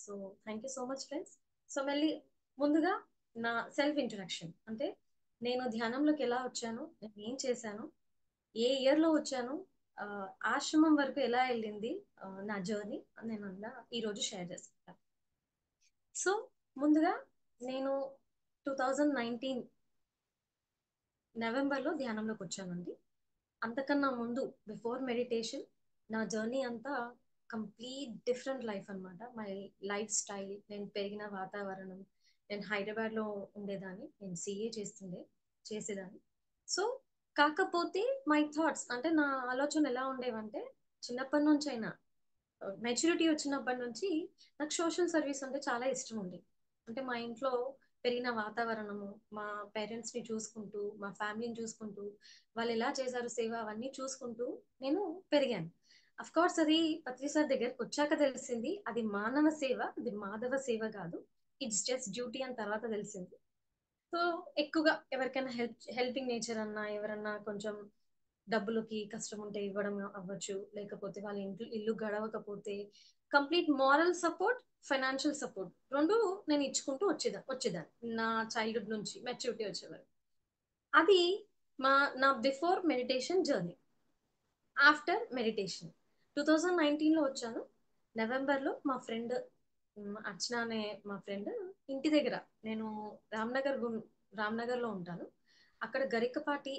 So thank you so much friends. So మళ్ళీ ముందుగా నా సెల్ఫ్ ఇంట్రడక్షన్ అంటే నేను ధ్యానంలోకి ఎలా వచ్చాను, నేను ఏం చేశాను, ఏ ఇయర్ లో వచ్చాను, ఆ, ఆశ్రమం వరకు ఎలా వెళ్ళింది, నా జర్నీ నేను అలా ఈరోజు షేర్ చేసుకుంటాను. సో ముందుగా నేను 2019 నవంబర్లో ధ్యానంలోకి వచ్చానండి. అంతకన్నా ముందు బిఫోర్ మెడిటేషన్ నా జర్నీ అంతా కంప్లీట్ డిఫరెంట్ లైఫ్ అన్నమాట. మై లైఫ్ స్టైల్, నేను పెరిగిన వాతావరణం, నేను హైదరాబాద్లో ఉండేదాన్ని, నేను చేసేదాన్ని. సో కాకపోతే మై థాట్స్ అంటే నా ఆలోచన ఎలా ఉండేవంటే చిన్నప్పటి నుంచి అయినా మెచ్యూరిటీ వచ్చినప్పటి నుంచి నాకు సోషల్ సర్వీస్ అంటే చాలా ఇష్టం ఉంది. అంటే మా ఇంట్లో పెరిగిన వాతావరణము, మా పేరెంట్స్ ని చూసుకుంటూ, మా ఫ్యామిలీని చూసుకుంటూ, వాళ్ళు ఎలా చేశారు సేవ అవన్నీ చూసుకుంటూ నేను పెరిగాను. అఫ్ కోర్స్ అది పత్రి సార్ దగ్గరకు వచ్చాక తెలిసింది అది మానవ సేవ, అది మాధవ సేవ కాదు, ఇట్స్ జస్ట్ డ్యూటీ అని తర్వాత తెలిసింది. సో ఎక్కువగా ఎవరికైనా హెల్పింగ్ నేచర్ అన్నా, ఎవరన్నా కొంచెం డబ్బులకి కష్టం ఉంటే ఇవ్వడం అవ్వచ్చు, లేకపోతే వాళ్ళ ఇల్లు గడవకపోతే complete moral support, financial support రెండు నేను ఇచ్చుకుంటూ వచ్చేదాన్ని నా చైల్డ్హుడ్ నుంచి మెచ్యూరిటీ వచ్చేవారు. అది నా before meditation journey. After meditation 2019లో వచ్చాను. నవంబర్లో మా ఫ్రెండ్ అర్చన అనే మా ఫ్రెండ్ ఇంటి దగ్గర, నేను రామ్నగర్లో ఉంటాను, అక్కడ గరికపాటి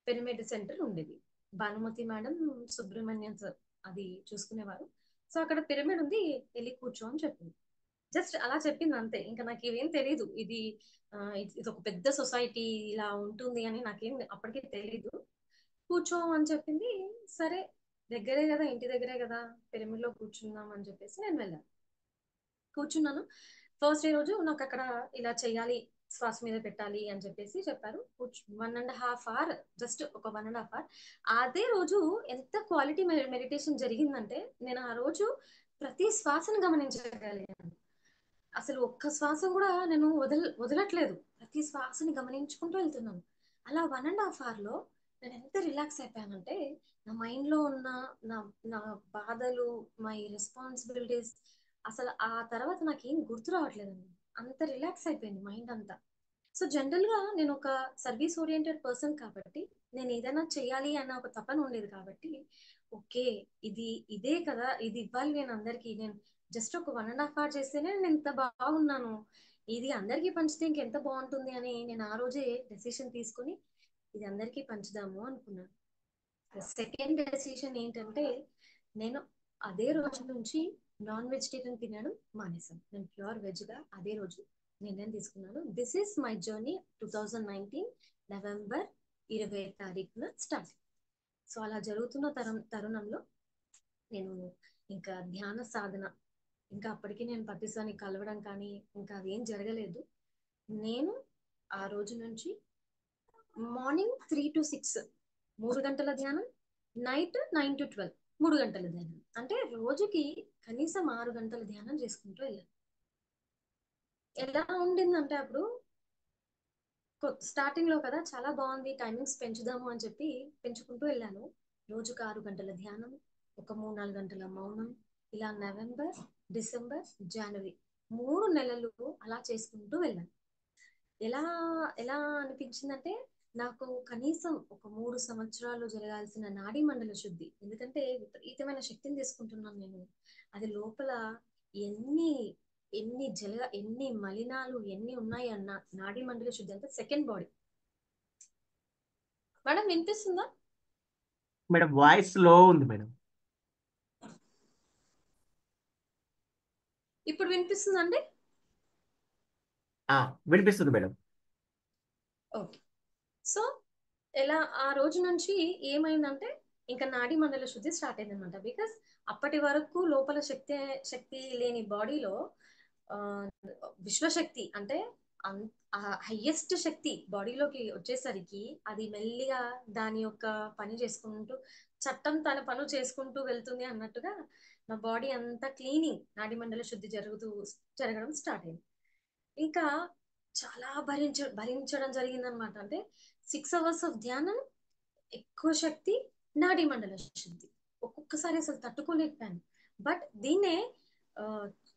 పిరమిడ్ సెంటర్ ఉండేది. భానుమతి మేడం, సుబ్రహ్మణ్యం సార్ అది చూసుకునేవారు. సో అక్కడ పిరమిడ్ ఉంది, వెళ్ళి కూర్చో అని చెప్పింది. జస్ట్ అలా చెప్పింది అంతే, ఇంకా నాకు ఇవేం తెలీదు. ఇది ఒక పెద్ద సొసైటీ ఇలా ఉంటుంది అని నాకేం అప్పటికే తెలీదు. కూర్చో అని చెప్పింది. సరే, దగ్గరే కదా, ఇంటి దగ్గరే కదా, పిరమిడ్ లో కూర్చుందాం అని చెప్పేసి నేను వెళ్ళాను. కూర్చున్నాను. ఫస్ట్ డే రోజు నాకు అక్కడ ఇలా చేయాలి, శ్వాస మీద పెట్టాలి అని చెప్పేసి చెప్పారు. 1.5 hour, జస్ట్ ఒక 1.5 hour. అదే రోజు ఎంత క్వాలిటీ మెడిటేషన్ జరిగిందంటే నేను ఆ రోజు ప్రతి శ్వాసను గమనించగలిగాను. అసలు ఒక్క శ్వాస కూడా నేను వదలట్లేదు, ప్రతి శ్వాసని గమనించుకుంటూ వెళ్తున్నాను. అలా 1.5 hour లో నేను ఎంత రిలాక్స్ అయిపోయానంటే నా మైండ్ లో ఉన్న నా నా బాధలు, మై రెస్పాన్సిబిలిటీస్, అసలు ఆ తర్వాత నాకేం గుర్తు రావట్లేదండి. అంత రిలాక్స్ అయిపోయింది మైండ్ అంతా. సో జనరల్ గా నేను ఒక సర్వీస్ ఓరియంటెడ్ పర్సన్ కాబట్టి నేను ఏదైనా చేయాలి అన్న ఒక తపన ఉండేది కాబట్టి, ఓకే, ఇదే కదా, ఇది ఇవ్వాలి నేను అందరికి, నేను జస్ట్ ఒక 1.5 hour చేస్తేనే నేను ఇంత బాగున్నాను, ఇది అందరికీ పంచితే ఇంకెంత బాగుంటుంది అని నేను ఆ రోజే డెసిషన్ తీసుకుని ఇది అందరికీ పంచుదాము అనుకున్నాను. సెకండ్ డెసిషన్ ఏంటంటే నేను అదే రోజు నుంచి నాన్ వెజిటేరియన్ తినడం మానేశాను. నేను ప్యూర్ వెజ్ గా అదే రోజు నిర్ణయం తీసుకున్నాను. This is my journey 2019 November 20 తారీఖున స్టార్ట్. సో అలా జరుగుతున్న తరుణంలో నేను ఇంకా ధ్యాన సాధన, ఇంకా అప్పటికి నేను పతిసాని కలవడం కానీ ఇంకా అదేం జరగలేదు. నేను ఆ రోజు నుంచి మార్నింగ్ 3 to 6 3 గంటల ధ్యానం, నైట్ 9 to 12 3 గంటల ధ్యానం, అంటే రోజుకి కనీసం 6 గంటల ధ్యానం చేసుకుంటూ వెళ్ళాను. ఎలా ఉండిందంటే అప్పుడు స్టార్టింగ్ లో కదా చాలా బాగుంది, టైమింగ్స్ పెంచుదాము అని చెప్పి పెంచుకుంటూ వెళ్ళాను. రోజుకు 6 గంటల ధ్యానం, ఒక 3-4 గంటల మౌనం, ఇలా నవంబర్, డిసెంబర్, జనవరి 3 నెలలు అలా చేసుకుంటూ వెళ్ళాను. ఎలా ఎలా అనిపించిందంటే నాకు కనీసం ఒక 3 సంవత్సరాలు జరగాల్సిన నాడీ మండల శుద్ధి, ఎందుకంటే విపరీతమైన శక్తిని తీసుకుంటున్నాను నేను. అది లోపల ఎన్ని ఎన్ని మలినాలు ఎన్ని ఉన్నాయి అన్న నాడీ మండల శుద్ధి అంటే సెకండ్ బాడీ. మేడం వినిపిస్తుందా? మేడం వాయిస్ లో ఉంది మేడం. ఇప్పుడు వినిపిస్తుందండి? వినిపిస్తుంది మేడం. ఓకే. సో ఎలా ఆ రోజు నుంచి ఏమైందంటే ఇంకా నాడీ మండల శుద్ధి స్టార్ట్ అయింది అనమాట. బికాస్ అప్పటి వరకు లోపల శక్తి లేని బాడీలో విశ్వశక్తి అంటే హయ్యెస్ట్ శక్తి బాడీలోకి వచ్చేసరికి అది మెల్లిగా దాని యొక్క పని చేసుకుంటూ, చట్టం తన పనులు చేసుకుంటూ వెళ్తుంది అన్నట్టుగా నా బాడీ అంతా క్లీనింగ్, నాడీ మండల శుద్ధి జరగడం స్టార్ట్ అయింది. ఇంకా చాలా భరించడం జరిగిందనమాట. అంటే 6 hours ఆఫ్ ధ్యానం, ఎక్కువ శక్తి, నాడీ మండల శుద్ధి, ఒక్కొక్కసారి అసలు తట్టుకోలేకపోయాను. బట్ దీన్నే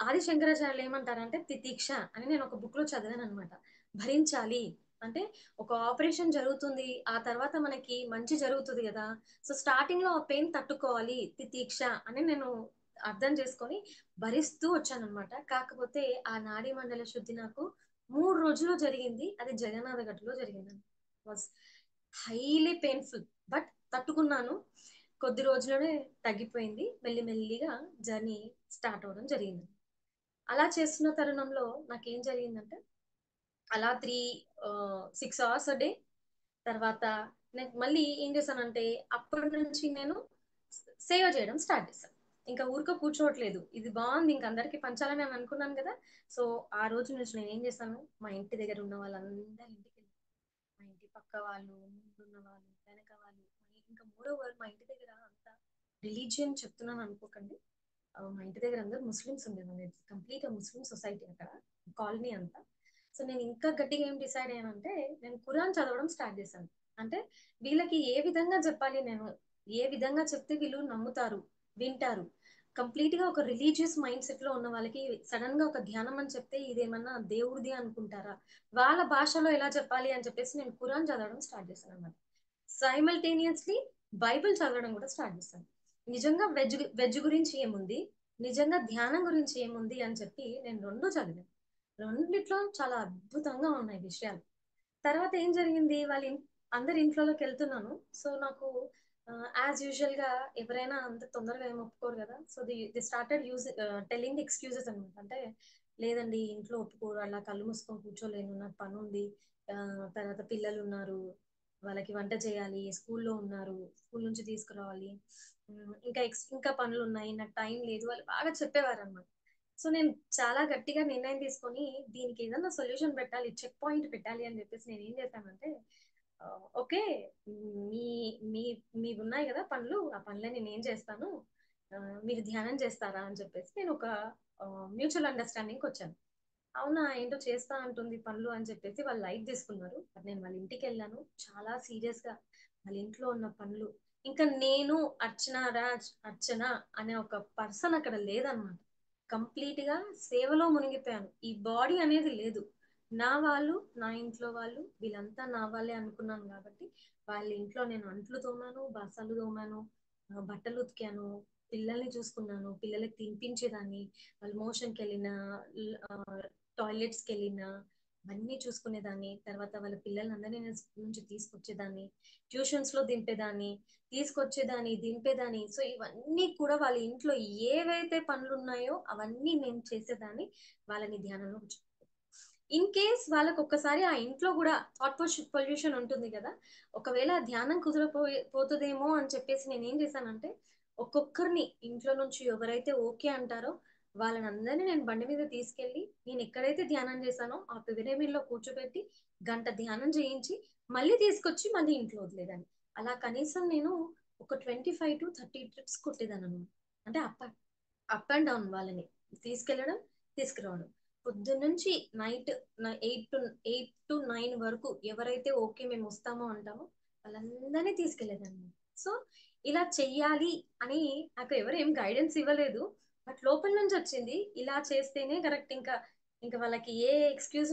ఆది శంకరాచార్యులు ఏమంటారంటే తితీక్ష అని నేను ఒక బుక్ లో చదివాను అనమాట. భరించాలి అంటే ఒక ఆపరేషన్ జరుగుతుంది, ఆ తర్వాత మనకి మంచి జరుగుతుంది కదా, సో స్టార్టింగ్ లో ఆ పెయిన్ తట్టుకోవాలి తితీక్ష అని నేను అర్థం చేసుకొని భరిస్తూ వచ్చాను అనమాట. కాకపోతే ఆ నాడీ మండల శుద్ధి నాకు 3 రోజుల్లో జరిగింది. అది జగన్నాథ గట్టులో జరిగింది. వాస్ హైలీ పెయిన్ఫుల్, బట్ తట్టుకున్నాను. కొద్ది రోజుల్లోనే తగ్గిపోయింది. మెల్లిమెల్లిగా జర్నీ స్టార్ట్ అవ్వడం జరిగింది. అలా చేస్తున్న తరుణంలో నాకేం జరిగిందంటే, అలా 6 అవర్స్ డే తర్వాత నేను మళ్ళీ ఏం చేశానంటే, అప్పటి నుంచి నేను సేవ చేయడం స్టార్ట్ చేశాను. ఇంకా ఊరికే కూర్చోవట్లేదు. ఇది బాగుంది, ఇంక అందరికీ పంచాలని నేను అనుకున్నాను కదా. సో ఆ రోజు నుంచి నేను ఏం చేశాను, మా ఇంటి దగ్గర ఉన్న వాళ్ళందరి ఇంటికి వెళ్ళాను. మా ఇంటి పక్క వాళ్ళు, ముందున్న వాళ్ళు, వెనక వాళ్ళు, ఇంకా మోరోవర్ మా ఇంటి దగ్గర అంతా రిలీజియన్ చెప్తున్నాను అనుకోకండి. మా ఇంటి దగ్గర అందరూ ముస్లిమ్స్ ఉండేది. కంప్లీట్ ముస్లిం సొసైటీ అక్కడ, కాలనీ అంతా. సో నేను ఇంకా గట్టిగా ఏం డిసైడ్ అయ్యానంటే, నేను ఖురాన్ చదవడం స్టార్ట్ చేశాను. అంటే వీళ్ళకి ఏ విధంగా చెప్పాలి, నేను ఏ విధంగా చెప్తే వీళ్ళు నమ్ముతారు, వింటారు. కంప్లీట్ గా ఒక రిలీజియస్ మైండ్ సెట్ లో ఉన్న వాళ్ళకి సడన్ గా ఒక ధ్యానం అని చెప్తే ఇదేమన్నా దేవుడిది అనుకుంటారా, వాళ్ళ భాషలో ఎలా చెప్పాలి అని చెప్పేసి నేను ఖురాన్ చదవడం స్టార్ట్ చేశాను అనమాట. సైమల్టేనియస్లీ బైబిల్ చదవడం కూడా స్టార్ట్ చేశాను. నిజంగా వెజ్ గురించి ఏముంది, నిజంగా ధ్యానం గురించి ఏముంది అని చెప్పి నేను రెండు చదివాను. రెండిట్లో చాలా అద్భుతంగా ఉన్నాయి విషయాలు. తర్వాత ఏం జరిగింది, అందరి ఇంట్లోకి వెళ్తున్నాను. సో నాకు యాజ్ యూజువల్ గా ఎవరైనా అంత తొందరగా ఏం ఒప్పుకోరు కదా. So the started use telling excuses అనమాట. అంటే లేదండి ఇంట్లో ఒప్పుకోరు, అలా కళ్ళు మూసుకొని కూర్చోలేను, నాకు పని ఉంది, ఆ, తర్వాత పిల్లలు ఉన్నారు, వాళ్ళకి వంట చేయాలి, స్కూల్లో ఉన్నారు, స్కూల్ నుంచి తీసుకురావాలి, ఇంకా పనులు ఉన్నాయి, నాకు టైం లేదు, వాళ్ళు బాగా చెప్పేవారు అనమాట. సో నేను చాలా గట్టిగా నిర్ణయం తీసుకొని దీనికి ఏదన్నా సొల్యూషన్ పెట్టాలి, చెక్ పాయింట్ పెట్టాలి అని చెప్పేసి నేను ఏం చేశానంటే, ఓకే, మీ మీ మీవి ఉన్నాయి కదా పనులు, ఆ పనులే నేను ఏం చేస్తాను, ఆ, మీరు ధ్యానం చేస్తారా అని చెప్పేసి నేను ఒక మ్యూచువల్ అండర్స్టాండింగ్ వచ్చాను. అవునా ఏంటో చేస్తా అంటుంది పనులు అని చెప్పేసి వాళ్ళు లైట్ తీసుకున్నారు. బట్ నేను వాళ్ళ ఇంటికి వెళ్ళాను చాలా సీరియస్ గా. వాళ్ళ ఇంట్లో ఉన్న పనులు, ఇంకా నేను అర్చన రాజ్ అర్చన అనే ఒక పర్సన్ అక్కడ లేదనమాట. కంప్లీట్ గా సేవలో మునిగిపోయాను. ఈ బాడీ అనేది లేదు. నా వాళ్ళు, నా ఇంట్లో వాళ్ళు వీళ్ళంతా నా వాళ్ళే అనుకున్నాను కాబట్టి వాళ్ళ ఇంట్లో నేను అంట్లు తోమాను, బసలు తోమాను, బట్టలు ఉతికాను, పిల్లల్ని చూసుకున్నాను, పిల్లలకి తినిపించేదాన్ని, వాళ్ళు మోషన్కి వెళ్ళిన, టాయిలెట్స్ కి వెళ్ళినా అన్ని చూసుకునేదాన్ని. తర్వాత వాళ్ళ పిల్లలందరినీ నేను స్కూల్ నుంచి తీసుకొచ్చేదాన్ని, ట్యూషన్స్ లో దింపేదాన్ని, దింపేదాన్ని. సో ఇవన్నీ కూడా వాళ్ళ ఇంట్లో ఏవైతే పనులు ఉన్నాయో అవన్నీ నేను చేసేదాన్ని, వాళ్ళని ధ్యానంలో ఇన్ కేస్ వాళ్ళకి ఒక్కసారి ఆ ఇంట్లో కూడా థాట్ పొల్యూషన్ ఉంటుంది కదా, ఒకవేళ ధ్యానం పోతుందేమో అని చెప్పేసి నేను ఏం చేశానంటే, ఒక్కొక్కరిని ఇంట్లో నుంచి ఎవరైతే ఓకే అంటారో వాళ్ళని అందరినీ నేను బండి మీద తీసుకెళ్లి నేను ఎక్కడైతే ధ్యానం చేశానో ఆ పిరమిడ్ లో కూర్చోబెట్టి గంట ధ్యానం చేయించి మళ్ళీ తీసుకొచ్చి మళ్ళీ ఇంట్లో వదిలేదాన్ని. అలా కనీసం నేను ఒక 25 to 30 ట్రిప్స్ కొట్టేదాన్ని అనమాట. అంటే అప్ అండ్ డౌన్ వాళ్ళని తీసుకెళ్లడం, తీసుకురావడం. పొద్దున్నుంచి నైట్ 8 to 9 వరకు ఎవరైతే ఓకే మేము వస్తామో అంటామో వాళ్ళందరినీ తీసుకెళ్లేదాన్ని. సో ఇలా చెయ్యాలి అని నాకు ఎవరు ఏం గైడెన్స్ ఇవ్వలేదు, బట్ లోపల నుంచి వచ్చింది ఇలా చేస్తేనే కరెక్ట్. ఇంకా వాళ్ళకి ఏ ఎక్స్క్యూజ్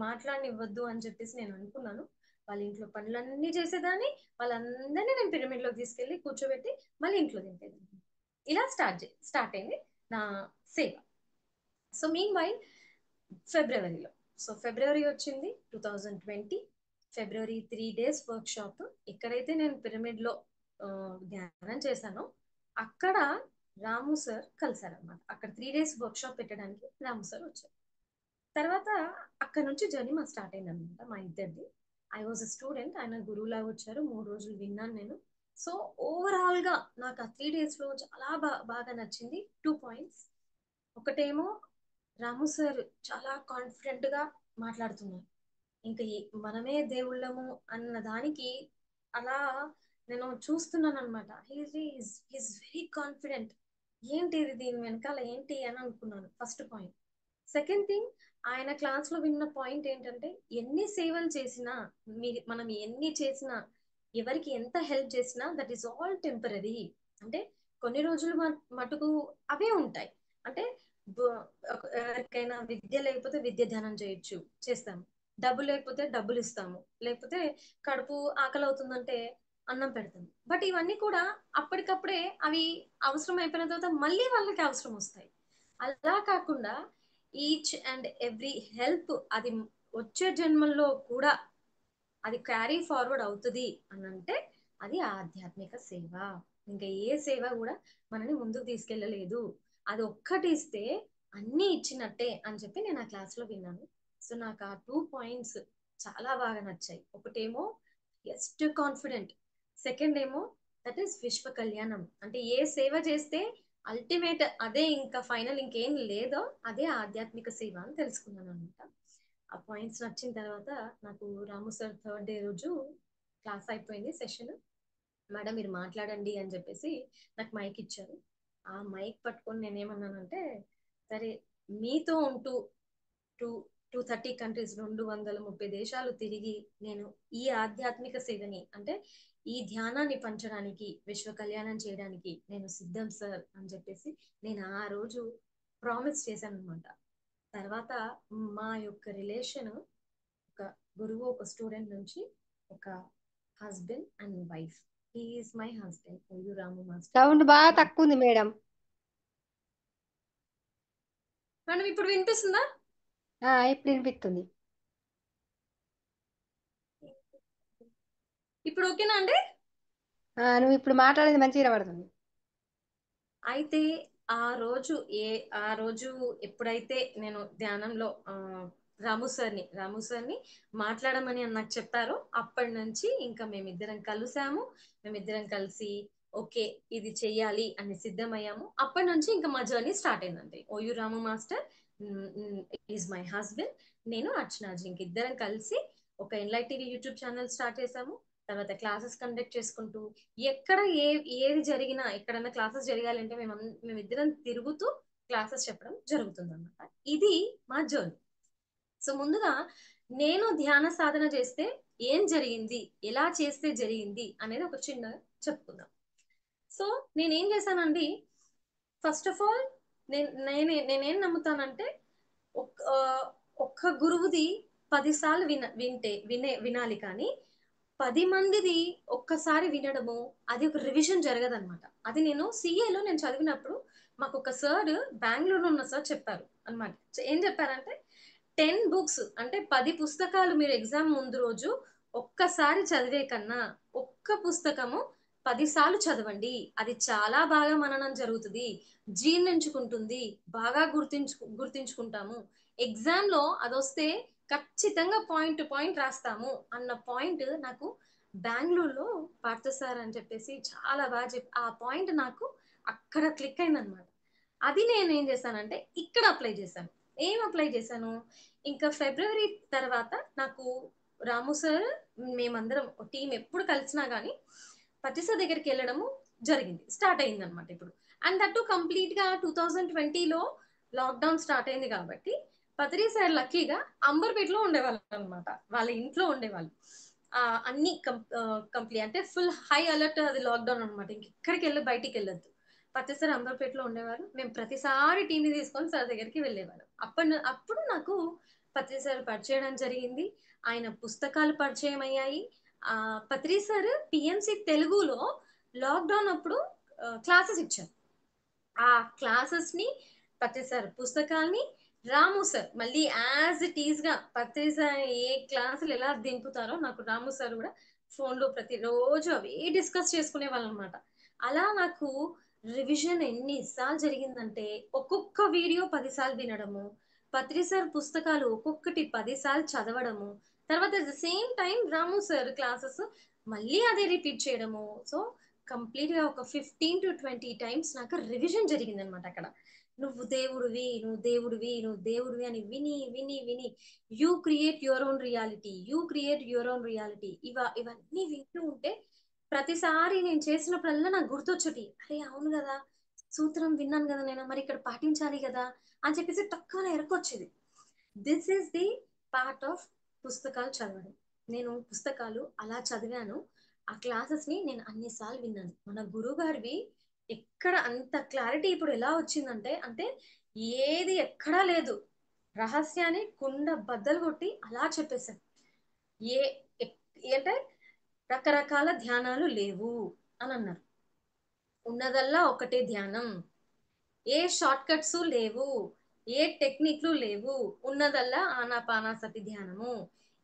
మాట్లాడనివ్వద్దు అని చెప్పేసి నేను అనుకున్నాను. వాళ్ళ ఇంట్లో పనులన్నీ చేసేదాన్ని, వాళ్ళందరినీ నేను పిరమిడ్ లోకి తీసుకెళ్లి కూర్చోబెట్టి మళ్ళీ ఇంట్లో దింపేదాన్ని. ఇలా స్టార్ట్ అయింది నా సేవ. సో మీన్ వైల్ ఫిబ్రవరిలో, సో ఫిబ్రవరి వచ్చింది 2020. ఫిబ్రవరి 3 days వర్క్ షాప్. ఎక్కడైతే నేను పిరమిడ్ లో ధ్యానం చేశానో అక్కడ రాము సార్ కలిసారనమాట. అక్కడ 3 days వర్క్ షాప్ పెట్టడానికి రాము సార్ వచ్చారు. తర్వాత అక్కడ నుంచి జర్నీ మా స్టార్ట్ అయింది అనమాట మా ఇద్దరిది. ఐ వాజ్ అ స్టూడెంట్, ఆయన గురువులాగా వచ్చారు. 3 రోజులు విన్నాను నేను. సో ఓవరాల్ గా నాకు ఆ 3 days లో చాలా బాగా నచ్చింది 2 points. ఒకటేమో రాము సార్ చాలా కాన్ఫిడెంట్ గా మాట్లాడుతున్నారు. ఇంకా మనమే దేవుళ్ళము అన్న దానికి అలా నేను చూస్తున్నాను అనమాట. He's very confident. ఏంటి ఇది, దీని వెనకాల ఏంటి అని అనుకున్నాను, ఫస్ట్ పాయింట్. సెకండ్ థింగ్, ఆయన క్లాస్ లో విన్న పాయింట్ ఏంటంటే, ఎన్ని సేవలు చేసినా, మనం ఎన్ని చేసినా, ఎవరికి ఎంత హెల్ప్ చేసినా దట్ ఈస్ ఆల్ టెంపరీ. అంటే కొన్ని రోజులు మటుకు అవే ఉంటాయి. అంటే ఎవరికైనా విద్య లేకపోతే విద్య ధ్యానం చేస్తాము. డబ్బు లేకపోతే డబ్బులు ఇస్తాము, లేకపోతే కడుపు ఆకలి అవుతుందంటే అన్నం పెడతాము. బట్ ఇవన్నీ కూడా అప్పటికప్పుడే అవి అవసరం అయిపోయిన తర్వాత మళ్ళీ వాళ్ళకి అవసరం వస్తాయి. అలా కాకుండా ఈచ్ అండ్ ఎవ్రీ హెల్ప్ అది వచ్చే జన్మల్లో కూడా అది క్యారీ ఫార్వర్డ్ అవుతుంది అని అంటే అది ఆధ్యాత్మిక సేవ. ఇంకా ఏ సేవ కూడా మనని ముందుకు తీసుకెళ్ళలేదు. అది ఒక్కటి ఇస్తే అన్ని ఇచ్చినట్టే అని చెప్పి నేను ఆ క్లాస్ లో విన్నాను. సో నాకు ఆ 2 పాయింట్స్ చాలా బాగా నచ్చాయి. ఒకటేమో ఎస్ట్ కాన్ఫిడెంట్, సెకండ్ ఏమో దట్ ఈస్ విశ్వ కళ్యాణం. అంటే ఏ సేవ చేస్తే అల్టిమేట్ అదే, ఇంకా ఫైనల్ ఇంకేం లేదో అదే ఆధ్యాత్మిక సేవ అని తెలుసుకున్నాను అనమాట. ఆ పాయింట్స్ నచ్చిన తర్వాత నాకు రాము సార్ థర్డ్ డే రోజు క్లాస్ అయిపోయింది సెషన్. మేడం మీరు మాట్లాడండి అని చెప్పేసి నాకు మైక్ ఇచ్చారు. ఆ మైక్ పట్టుకొని నేనేమన్నానంటే, సరే మీతో ఉంటూ టూ 230 కంట్రీస్ 230 దేశాలు తిరిగి నేను ఈ ఆధ్యాత్మిక సేవని అంటే ఈ ధ్యానాన్ని పంచడానికి, విశ్వ కళ్యాణం చేయడానికి నేను సిద్ధం సార్ అని చెప్పేసి నేను ఆ రోజు ప్రామిస్ చేశాను అనమాట. తర్వాత మా యొక్క రిలేషన్ ఒక గురువు ఒక స్టూడెంట్ నుంచి ఒక husband and wife. He is my husband OU Ramu master. Sound బాగా తక్కువ ఉంది మేడం. మేడం ఇప్పుడు వినిపిస్తుందా? ఇప్పుడు వినిపిస్తుంది. ఇప్పుడు ఓకేనా అండి? నువ్వు ఇప్పుడు మాట్లాడేది మంచిగా పడుతుంది. అయితే ఆ రోజు ఎప్పుడైతే నేను ధ్యానంలో రాము సార్ని మాట్లాడమని నాకు చెప్పారో అప్పటి నుంచి ఇంకా మేమిద్దరం కలిసాము. మేమిద్దరం కలిసి ఓకే ఇది చెయ్యాలి అని సిద్ధమయ్యాము. అప్పటి నుంచి ఇంకా మా జర్నీ స్టార్ట్ అయిందండి. OU Ramu master is my husband, నేను అర్చనాజీ ఇంక ఇద్దరం కలిసి ఒక ఎన్లైటీవీ యూట్యూబ్ ఛానల్ స్టార్ట్ చేసాము. తర్వాత క్లాసెస్ కండక్ట్ చేసుకుంటూ ఎక్కడ ఏది జరిగినా ఎక్కడన్నా క్లాసెస్ జరగాలంటే మేమిద్దరం తిరుగుతూ క్లాసెస్ చెప్పడం జరుగుతుంది అన్నమాట. ఇది మా జర్నీ. సో ముందుగా నేను ధ్యాన సాధన చేస్తే ఏం జరిగింది, ఎలా చేస్తే జరిగింది అనేది ఒక చిన్న చెప్పుకుందాం. సో నేనేం చేశానండి, ఫస్ట్ ఆఫ్ ఆల్ నేనేం నమ్ముతానంటే ఒక్క గురువుది 10 సార్లు వినాలి, కానీ 10 మందిది ఒక్కసారి వినడము అది ఒక రివిజన్ జరగదన్నమాట. అది నేను సిఏలో నేను చదివినప్పుడు మాకు ఒక సార్ బెంగళూరులో ఉన్న సార్ చెప్పారు అనమాట. ఏం చెప్పారంటే 10 బుక్స్ అంటే 10 పుస్తకాలు మీరు ఎగ్జామ్ ముందు రోజు ఒక్కసారి చదివే కన్నా ఒక్క పుస్తకము 10 సార్లు చదవండి. అది చాలా బాగా మననం జరుగుతుంది, జీర్ణించుకుంటుంది, బాగా గుర్తించుకుంటాము. ఎగ్జామ్ లో అదొస్తే ఖచ్చితంగా పాయింట్ టు పాయింట్ రాస్తాము అన్న పాయింట్ నాకు బెంగళూరులో పార్థ సార్ అని చెప్పేసి చాలా బాగా ఆ పాయింట్ నాకు అక్కడ క్లిక్ అయింది అనమాట. అది నేను ఏం చేశానంటే ఇక్కడ అప్లై చేశాను. ఏం అప్లై చేశాను, ఇంకా ఫిబ్రవరి తర్వాత నాకు రాము సార్ మేమందరం టీం ఎప్పుడు కలిసినా కానీ పతిస దగ్గరికి వెళ్ళడము జరిగింది, స్టార్ట్ అయింది అనమాట ఇప్పుడు. అండ్ దట్ కంప్లీట్ గా 2020లో లాక్డౌన్ స్టార్ట్ అయింది కాబట్టి పత్రి సార్ లక్కీగా అంబర్పేటలో ఉండేవాళ్ళు అనమాట. వాళ్ళ ఇంట్లో ఉండేవాళ్ళు. అన్ని కంప్లీట్ అంటే ఫుల్ హై అలర్ట్, అది లాక్డౌన్ అనమాట. ఇంకెక్కడికి వెళ్ళి బయటికి వెళ్ళొద్దు. పత్రి సార్ అంబర్పేటలో ఉండేవారు. మేము ప్రతిసారి టీని తీసుకొని సార్ దగ్గరికి వెళ్ళేవాళ్ళం. అప్పుడు నాకు పత్రి సార్ పరిచయం జరిగింది, ఆయన పుస్తకాలు పరిచయం అయ్యాయి. పత్రి సార్ పిఎంసి తెలుగులో లాక్డౌన్ అప్పుడు క్లాసెస్ ఇచ్చారు. ఆ క్లాసెస్ ని పత్రి సార్ పుస్తకాల్ని రాము సార్ మళ్ళీ యాజ్ ఇట్ ఈజ్ గా పత్రి సార్ ఏ క్లాసులు ఎలా దింపుతారో నాకు రాము సార్ కూడా ఫోన్ లో ప్రతిరోజు అవే డిస్కస్ చేసుకునే వాళ్ళు అనమాట. అలా నాకు రివిజన్ ఎన్నిసార్లు జరిగిందంటే ఒక్కొక్క వీడియో 10 సార్లు వినడము, పత్రి సార్ పుస్తకాలు ఒక్కొక్కటి 10 సార్లు చదవడము, తర్వాత at the same time Ramu sir classes మళ్ళీ అదే రిపీట్ చేయడము. సో కంప్లీట్ గా ఒక 15 to 20 టైమ్స్ నాకు రివిజన్ జరిగింది అనమాట. అక్కడ నువ్వు దేవుడివి, నువ్వు దేవుడివి, నువ్వు దేవుడివి అని విని విని విని you create your own reality, you create your own reality ఇవన్నీ వింటూ ఉంటే ప్రతిసారి నేను చేసినప్పుడల్లా నాకు గుర్తొచ్చటి, అరే అవును కదా సూత్రం విన్నాను కదా నేను, మరి ఇక్కడ పాటించాలి కదా అని చెప్పేసి తక్కువ ఎరకొచ్చేది. This is the part of పుస్తకాలు చదవడం. నేను పుస్తకాలు అలా చదివాను. ఆ క్లాసెస్ ని నేను అన్నిసార్లు విన్నాను. మన గురువు గారివి ఎక్కడ అంత క్లారిటీ ఇప్పుడు ఎలా వచ్చిందంటే, అంటే ఏది ఎక్కడా లేదు. రహస్యాన్ని కుండ బద్దలు కొట్టి అలా చెప్పేశారు. ఏ అంటే రకరకాల ధ్యానాలు లేవు అని అన్నారు. ఉన్నదల్లా ఒకటే ధ్యానం. ఏ షార్ట్ కట్స్ లేవు, ఏ టెక్నిక్లు లేవు, ఉన్నదల్లా ఆనాపానాసతి ధ్యానము.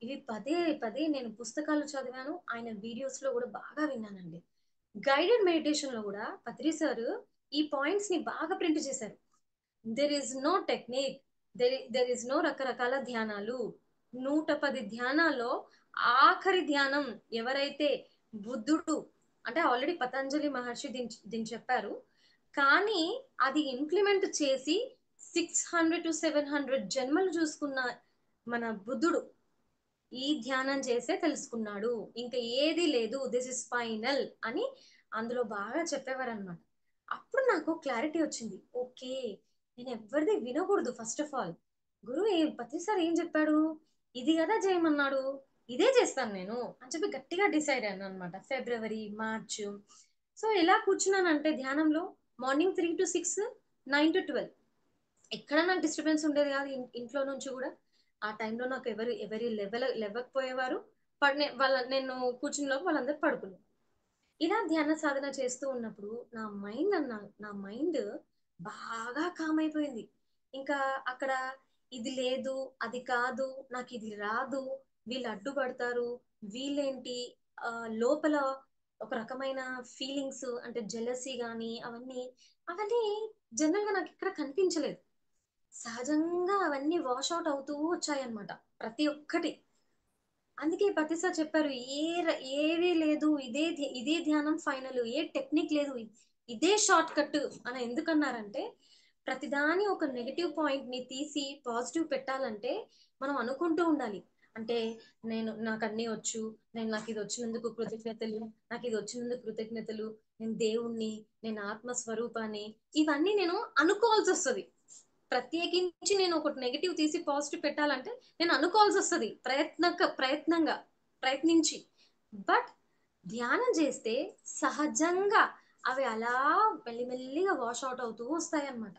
ఇవి పదే పదే నేను పుస్తకాలు చదివాను, ఆయన వీడియోస్ లో కూడా బాగా విన్నానండి. గైడెడ్ మెడిటేషన్ లో కూడా పత్రి సార్ ఈ పాయింట్స్ ని బాగా ప్రింట్ చేశారు. There is no technique, there is no రకరకాల ధ్యానాలు. 110 ధ్యానాల్లో ఆఖరి ధ్యానం ఎవరైతే బుద్ధుడు అంటే ఆల్రెడీ పతంజలి మహర్షి దీన్ని చెప్పారు, కానీ అది ఇంప్లిమెంట్ చేసి 600 to 700 జన్మలు చూసుకున్న మన బుద్ధుడు ఈ ధ్యానం చేసే తెలుసుకున్నాడు, ఇంకా ఏది లేదు, దిస్ ఇస్ ఫైనల్ అని అందులో బాగా చెప్పేవారు అనమాట. అప్పుడు నాకు క్లారిటీ వచ్చింది. ఓకే, నేను ఎవరిది వినకూడదు. ఫస్ట్ ఆఫ్ ఆల్ గురువు ప్రతిసారి ఏం చెప్పాడు, ఇది కదా చేయమన్నాడు, ఇదే చేస్తాను నేను అని చెప్పి గట్టిగా డిసైడ్ అయ్యాను అనమాట. ఫిబ్రవరి, మార్చ్. సో ఎలా కూర్చున్నానంటే ధ్యానంలో మార్నింగ్ 3 to 6, 9 to 12 ఎక్కడ నాకు డిస్టర్బెన్స్ ఉండేది కాదు. ఇంట్లో నుంచి కూడా ఆ టైంలో నాకు ఎవరి లేవకపోయేవారు. నేను కూర్చుని లోపు వాళ్ళందరూ పడుకున్నారు. ఇలా ధ్యాన సాధన చేస్తూ ఉన్నప్పుడు నా మైండ్ బాగా కామ్ అయిపోయింది. ఇంకా అక్కడ ఇది లేదు, అది కాదు, నాకు ఇది రాదు, వీళ్ళు అడ్డుపడతారు, వీళ్ళేంటి, లోపల ఒక రకమైన ఫీలింగ్స్ అంటే జెలసీ గాని అవన్నీ అవన్నీ జనరల్ గా నాకు ఇక్కడ కనిపించలేదు. సహజంగా అవన్నీ వాష్ అవుట్ అవుతూ వచ్చాయన్నమాట ప్రతి ఒక్కటి. అందుకే ప్రతిసారి చెప్పారు, ఏది లేదు, ఇదే ధ్యానం ఫైనల్, ఏ టెక్నిక్ లేదు, ఇదే షార్ట్ కట్ అని ఎందుకన్నారంటే ప్రతిదాని ఒక నెగటివ్ పాయింట్ ని తీసి పాజిటివ్ పెట్టాలంటే మనం అనుకుంటూ ఉండాలి. అంటే నాకు అన్ని వచ్చు, నాకు ఇది వచ్చినందుకు కృతజ్ఞతలు, నాకు ఇది వచ్చినందుకు కృతజ్ఞతలు, నేను దేవుణ్ణి, నేను ఆత్మస్వరూపాన్ని, ఇవన్నీ నేను అనుకోవాల్సి వస్తుంది. ప్రత్యేకించి నేను ఒకటి నెగిటివ్ తీసి పాజిటివ్ పెట్టాలంటే నేను అనుకోవాల్సి వస్తుంది ప్రయత్నించి. బట్ ధ్యానం చేస్తే సహజంగా అవి అలా మెల్లిమెల్లిగా వాష్ అవుట్ అవుతూ వస్తాయి అన్నమాట.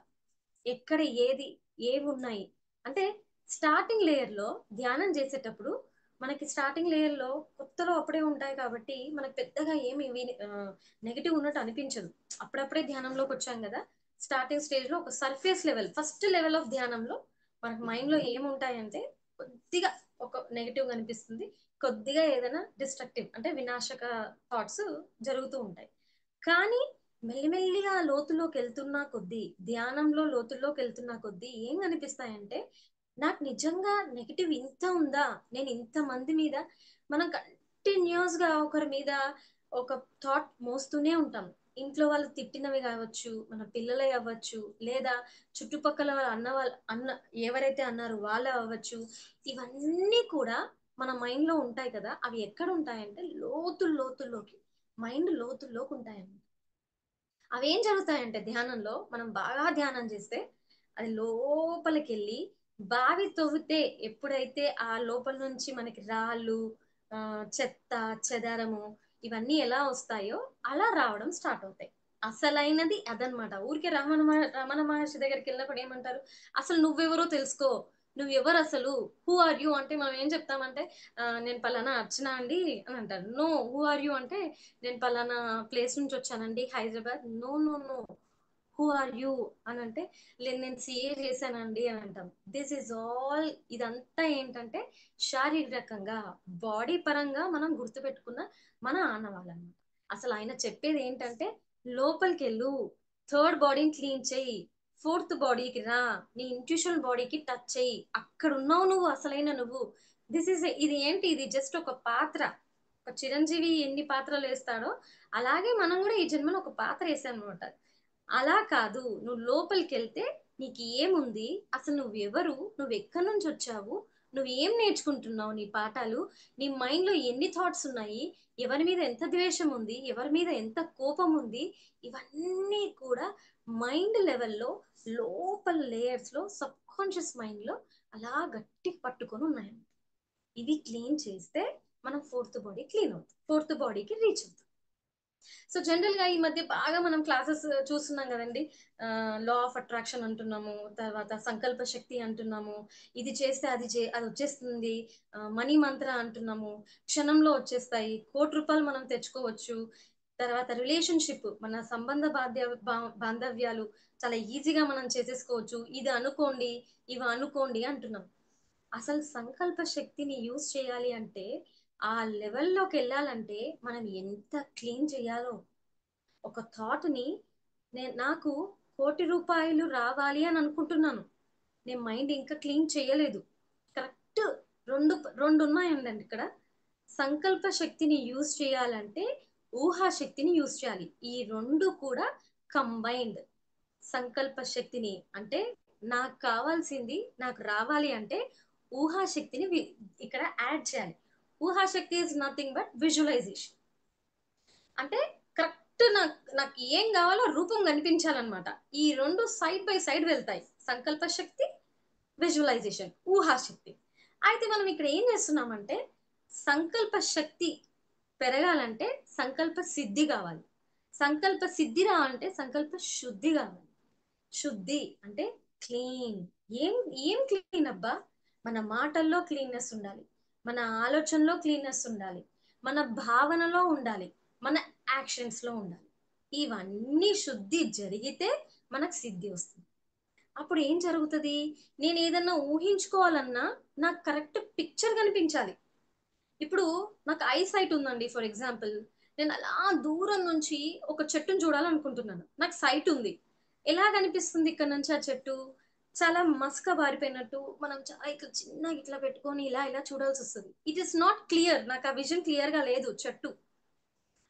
ఎక్కడ ఏవి ఉన్నాయి అంటే స్టార్టింగ్ లేయర్ లో ధ్యానం చేసేటప్పుడు మనకి స్టార్టింగ్ లేయర్ లో కొత్తలో అప్పుడే ఉంటాయి కాబట్టి మనకు పెద్దగా ఏమి నెగిటివ్ ఉన్నట్టు అనిపించదు. అప్పుడప్పుడే ధ్యానంలోకి వచ్చాం కదా. స్టార్టింగ్ స్టేజ్ లో ఒక surface level, first level of ధ్యానంలో మనకు మైండ్ లో ఏముంటాయంటే కొద్దిగా ఒక నెగిటివ్ కనిపిస్తుంది, కొద్దిగా ఏదైనా డిస్ట్రక్టివ్ అంటే వినాశక థాట్స్ జరుగుతూ ఉంటాయి. కానీ మెల్లిమెల్లిగా లోతులోకి వెళ్తున్నా కొద్దీ, ధ్యానంలో లోతుల్లోకి వెళ్తున్నా కొద్దీ ఏం కనిపిస్తాయంటే నాకు నిజంగా నెగిటివ్ ఇంత ఉందా, నేను ఇంత మంది మీద, మనం కంటిన్యూస్ గా ఒకరి మీద ఒక థాట్ మోస్తూనే ఉంటాం. ఇంట్లో వాళ్ళు తిట్టినవి కావచ్చు, మన పిల్లలే అవ్వచ్చు, లేదా చుట్టుపక్కల అన్న ఎవరైతే అన్నారో వాళ్ళు అవ్వచ్చు. ఇవన్నీ కూడా మన మైండ్ లో ఉంటాయి కదా. అవి ఎక్కడ ఉంటాయంటే లోతుల్లోకి, మైండ్ లోతుల్లోకి ఉంటాయండి. అవి ఏం జరుగుతాయంటే ధ్యానంలో మనం బాగా ధ్యానం చేస్తే అది లోపలికి వెళ్ళి బావి తవ్వితే ఎప్పుడైతే ఆ లోపల నుంచి మనకి రాళ్ళు, చెత్త, చెదారము ఇవన్నీ ఎలా వస్తాయో అలా రావడం స్టార్ట్ అవుతాయి. అసలైనది అదనమాట. ఊరికే రమణ మహర్షి దగ్గరికి వెళ్ళినప్పుడు ఏమంటారు, అసలు నువ్వెవరో తెలుసుకో, నువ్వెవరు అసలు, హూ ఆర్ యూ అంటే మనం ఏం చెప్తామంటే నేను పలానా అర్చన అండి అని అంటారు. నో, హూ ఆర్ యూ అంటే నేను పలానా ప్లేస్ నుంచి వచ్చానండి, Hyderabad. No no no, who are you అని అంటే లేదు నేను సిఏ చేశానండి అని అంటాం. This is all. ఇదంతా ఏంటంటే శారీరకంగా బాడీ పరంగా మనం గుర్తుపెట్టుకున్న మన ఆనవాళ్ళన్నమాట. అసలు ఆయన చెప్పేది ఏంటంటే లోపలికి వెళ్ళు, థర్డ్ బాడీని క్లీన్ చెయ్యి, ఫోర్త్ బాడీకి రా, నీ ఇంట్యూషన్ బాడీకి టచ్ చెయ్యి, అక్కడ ఉన్నావు నువ్వు, అసలైన నువ్వు. ఇది ఏంటి, ఇది జస్ట్ ఒక పాత్ర. ఒక చిరంజీవి ఎన్ని పాత్రలు వేస్తాడో అలాగే మనం కూడా ఈ జన్మలో ఒక పాత్ర వేసాం అనమాట. అలా కాదు, నువ్వు లోపలికి వెళ్తే నీకు ఏముంది, అసలు నువ్వెవరు, నువ్వు ఎక్కడి నుంచి వచ్చావు, నువ్వు ఏం నేర్చుకుంటున్నావు, నీ పాఠాలు, నీ మైండ్ లో ఎన్ని థాట్స్ ఉన్నాయి, ఎవరి మీద ఎంత ద్వేషం ఉంది, ఎవరి మీద ఎంత కోపం ఉంది, ఇవన్నీ కూడా మైండ్ లెవెల్లో లోపల లేయర్స్ లో సబ్ కాన్షియస్ మైండ్ లో అలా గట్టి పట్టుకొని ఉన్నాయి. ఇవి క్లీన్ చేస్తే మనం ఫోర్త్ బాడీ క్లీన్ అవుతుంది, ఫోర్త్ బాడీకి రీచ్ అవుతుంది. సో జనరల్ గా ఈ మధ్య బాగా మనం క్లాసెస్ చూస్తున్నాం కదండి. లా ఆఫ్ అట్రాక్షన్ అంటున్నాము, తర్వాత సంకల్ప శక్తి అంటున్నాము, ఇది చేస్తే అది వచ్చేస్తుంది, మనీ మంత్ర అంటున్నాము, క్షణంలో వచ్చేస్తాయి, ₹1,00,00,000 మనం తెచ్చుకోవచ్చు, తర్వాత రిలేషన్షిప్ మన సంబంధ బాంధవ్యాలు చాలా ఈజీగా మనం చేసేసుకోవచ్చు, ఇది అనుకోండి, ఇవి అనుకోండి అంటున్నాం. అసలు సంకల్ప శక్తిని యూజ్ చేయాలి అంటే, ఆ లెవెల్లోకి వెళ్ళాలంటే మనం ఎంత క్లీన్ చేయాలో. ఒక థాట్ని నాకు ₹1,00,00,000 రావాలి అని అనుకుంటున్నాను, నేను మైండ్ ఇంకా క్లీన్ చేయలేదు. కరెక్ట్ రెండు ఉన్నాయండి ఇక్కడ. సంకల్ప శక్తిని యూజ్ చేయాలంటే ఊహా శక్తిని యూజ్ చేయాలి. ఈ రెండు కూడా కంబైన్డ్. సంకల్ప శక్తిని అంటే నాకు కావాల్సింది నాకు రావాలి అంటే ఊహాశక్తిని ఇక్కడ యాడ్ చేయాలి. ఊహాశక్తి ఇస్ నథింగ్ బట్ విజువలైజేషన్. అంటే కరెక్ట్ నాకు ఏం కావాలో రూపం కనిపించాలన్నమాట. ఈ రెండు సైడ్ బై సైడ్ వెళ్తాయి, సంకల్ప శక్తి, విజువలైజేషన్, ఊహాశక్తి. అయితే మనం ఇక్కడ ఏం చేస్తున్నామంటే, సంకల్ప శక్తి పెరగాలంటే సంకల్ప సిద్ధి కావాలి, సంకల్ప సిద్ధి రావాలంటే సంకల్ప శుద్ధి కావాలి. శుద్ధి అంటే క్లీన్. ఏం ఏం క్లీన్ అబ్బా? మన మాటల్లో క్లీన్నెస్ ఉండాలి, మన ఆలోచనలో క్లీన్నెస్ ఉండాలి, మన భావనలో ఉండాలి, మన యాక్షన్స్ లో ఉండాలి. ఇవన్నీ శుద్ధి జరిగితే మనకు సిద్ధి వస్తుంది. అప్పుడు ఏం జరుగుతుంది? నేను ఏదన్నా ఊహించుకోవాలన్నా నాకు కరెక్ట్ పిక్చర్ కనిపించాలి. ఇప్పుడు నాకు ఐ సైట్ ఉందండి, ఫర్ ఎగ్జాంపుల్ నేను అలా దూరం నుంచి ఒక చెట్టును చూడాలనుకుంటున్నాను, నాకు సైట్ ఉంది. ఎలా కనిపిస్తుంది ఇక్కడ నుంచి ఆ చెట్టు? చాలా మస్క బారిపోయినట్టు, మనం చాలా ఇట్లా చిన్నగా ఇట్లా పెట్టుకొని ఇలా ఇలా చూడాల్సి వస్తుంది. ఇట్ ఈస్ నాట్ క్లియర్, నాకు ఆ విజన్ క్లియర్ గా లేదు.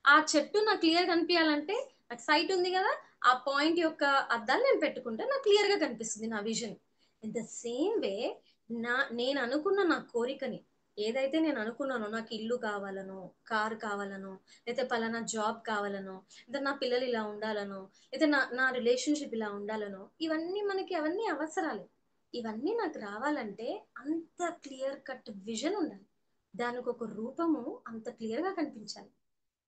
ఆ చెట్టు నాకు క్లియర్ కనిపించాలంటే నాకు సైట్ ఉంది కదా, ఆ పాయింట్ యొక్క అద్దాలు నేను పెట్టుకుంటే నాకు క్లియర్ గా కనిపిస్తుంది నా vision. In the same way నేను అనుకున్న నా కోరికని, ఏదైతే నేను అనుకున్నానో, నాకు ఇల్లు కావాలనో, కారు కావాలనో, లేకపోతే పలానా జాబ్ కావాలనో, లేదా నా పిల్లలు ఇలా ఉండాలనో, లేదా నా రిలేషన్షిప్ ఇలా ఉండాలనో, ఇవన్నీ మనకి అవన్నీ అవసరాలు. ఇవన్నీ నాకు రావాలంటే అంత క్లియర్ కట్ విజన్ ఉండాలి, దానికి ఒక రూపము అంత క్లియర్ గా కనిపించాలి.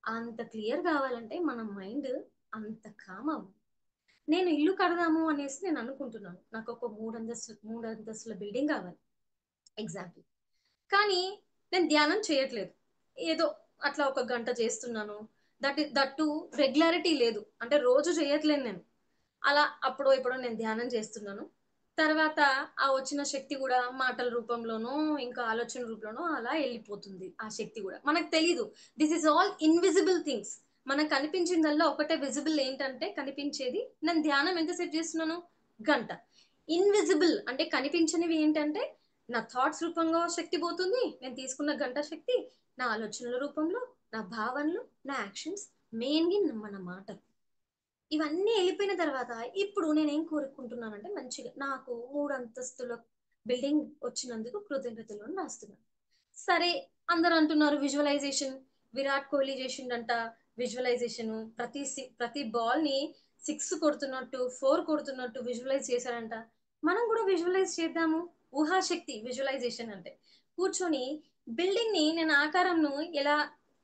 అంత క్లియర్ కావాలంటే మన మైండ్ అంత కామ్ అవ్వాలి. నేను ఇల్లు కడదాము అనేసి నేను అనుకుంటున్నాను, నాకు ఒక మూడు అంతస్తుల బిల్డింగ్ కావాలి ఎగ్జాంపుల్. కానీ నేను ధ్యానం చేయట్లేదు, ఏదో అట్లా ఒక గంట చేస్తున్నాను. దట్టు రెగ్యులారిటీ లేదు, అంటే రోజు చేయట్లేదు నేను. అలా అప్పుడో ఇప్పుడో నేను ధ్యానం చేస్తున్నాను. తర్వాత ఆ వచ్చిన శక్తి కూడా మాటల రూపంలోనో ఇంకా ఆలోచన రూపంలోనో అలా వెళ్ళిపోతుంది. ఆ శక్తి కూడా మనకు తెలీదు. This is all invisible things. మనకు కనిపించిందల్లా ఒకటే విజిబుల్. ఏంటంటే కనిపించేది, నేను ధ్యానం ఎంత సెట్ చేస్తున్నాను, గంట. ఇన్విజిబుల్ అంటే కనిపించనివి ఏంటంటే నా థాట్స్ రూపంలో శక్తి పోతుంది, నేను తీసుకున్న గంట శక్తి, నా ఆలోచనల రూపంలో, నా భావనలు, నా యాక్షన్స్, మెయిన్గా మన మాటలు. ఇవన్నీ వెళ్ళిపోయిన తర్వాత ఇప్పుడు నేనేం కోరుకుంటున్నానంటే, మంచిగా నాకు 3 అంతస్తుల బిల్డింగ్ వచ్చినందుకు కృతజ్ఞతలు అని రాస్తున్నాను. సరే, అందరూ అంటున్నారు విజువలైజేషన్, విరాట్ కోహ్లీ చేసిండంట విజువలైజేషన్, ప్రతి బాల్ ని 6 కొడుతున్నట్టు 4 కొడుతున్నట్టు విజువలైజ్ చేశారంట. మనం కూడా విజువలైజ్ చేద్దాము. ఊహాశక్తి విజువలైజేషన్ అంటే కూర్చొని బిల్డింగ్ ని నేను ఆకారంను ఎలా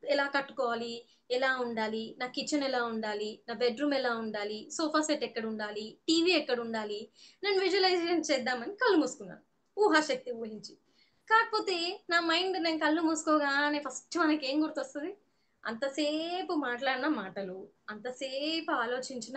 ఎలా కట్టుకోవాలి, ఎలా ఉండాలి, నా కిచెన్ ఎలా ఉండాలి, నా బెడ్రూమ్ ఎలా ఉండాలి, సోఫా సెట్ ఎక్కడ ఉండాలి, టీవీ ఎక్కడ ఉండాలి, నేను విజువలైజేషన్ చేద్దామని కళ్ళు మూసుకున్నాను, ఊహాశక్తి ఊహించి. కాకపోతే నా మైండ్, నేను కళ్ళు మూసుకోగానే ఫస్ట్ మనకి ఏం గుర్తొస్తుంది? అంతసేపు మాట్లాడిన మాటలు, అంతసేపు ఆలోచించిన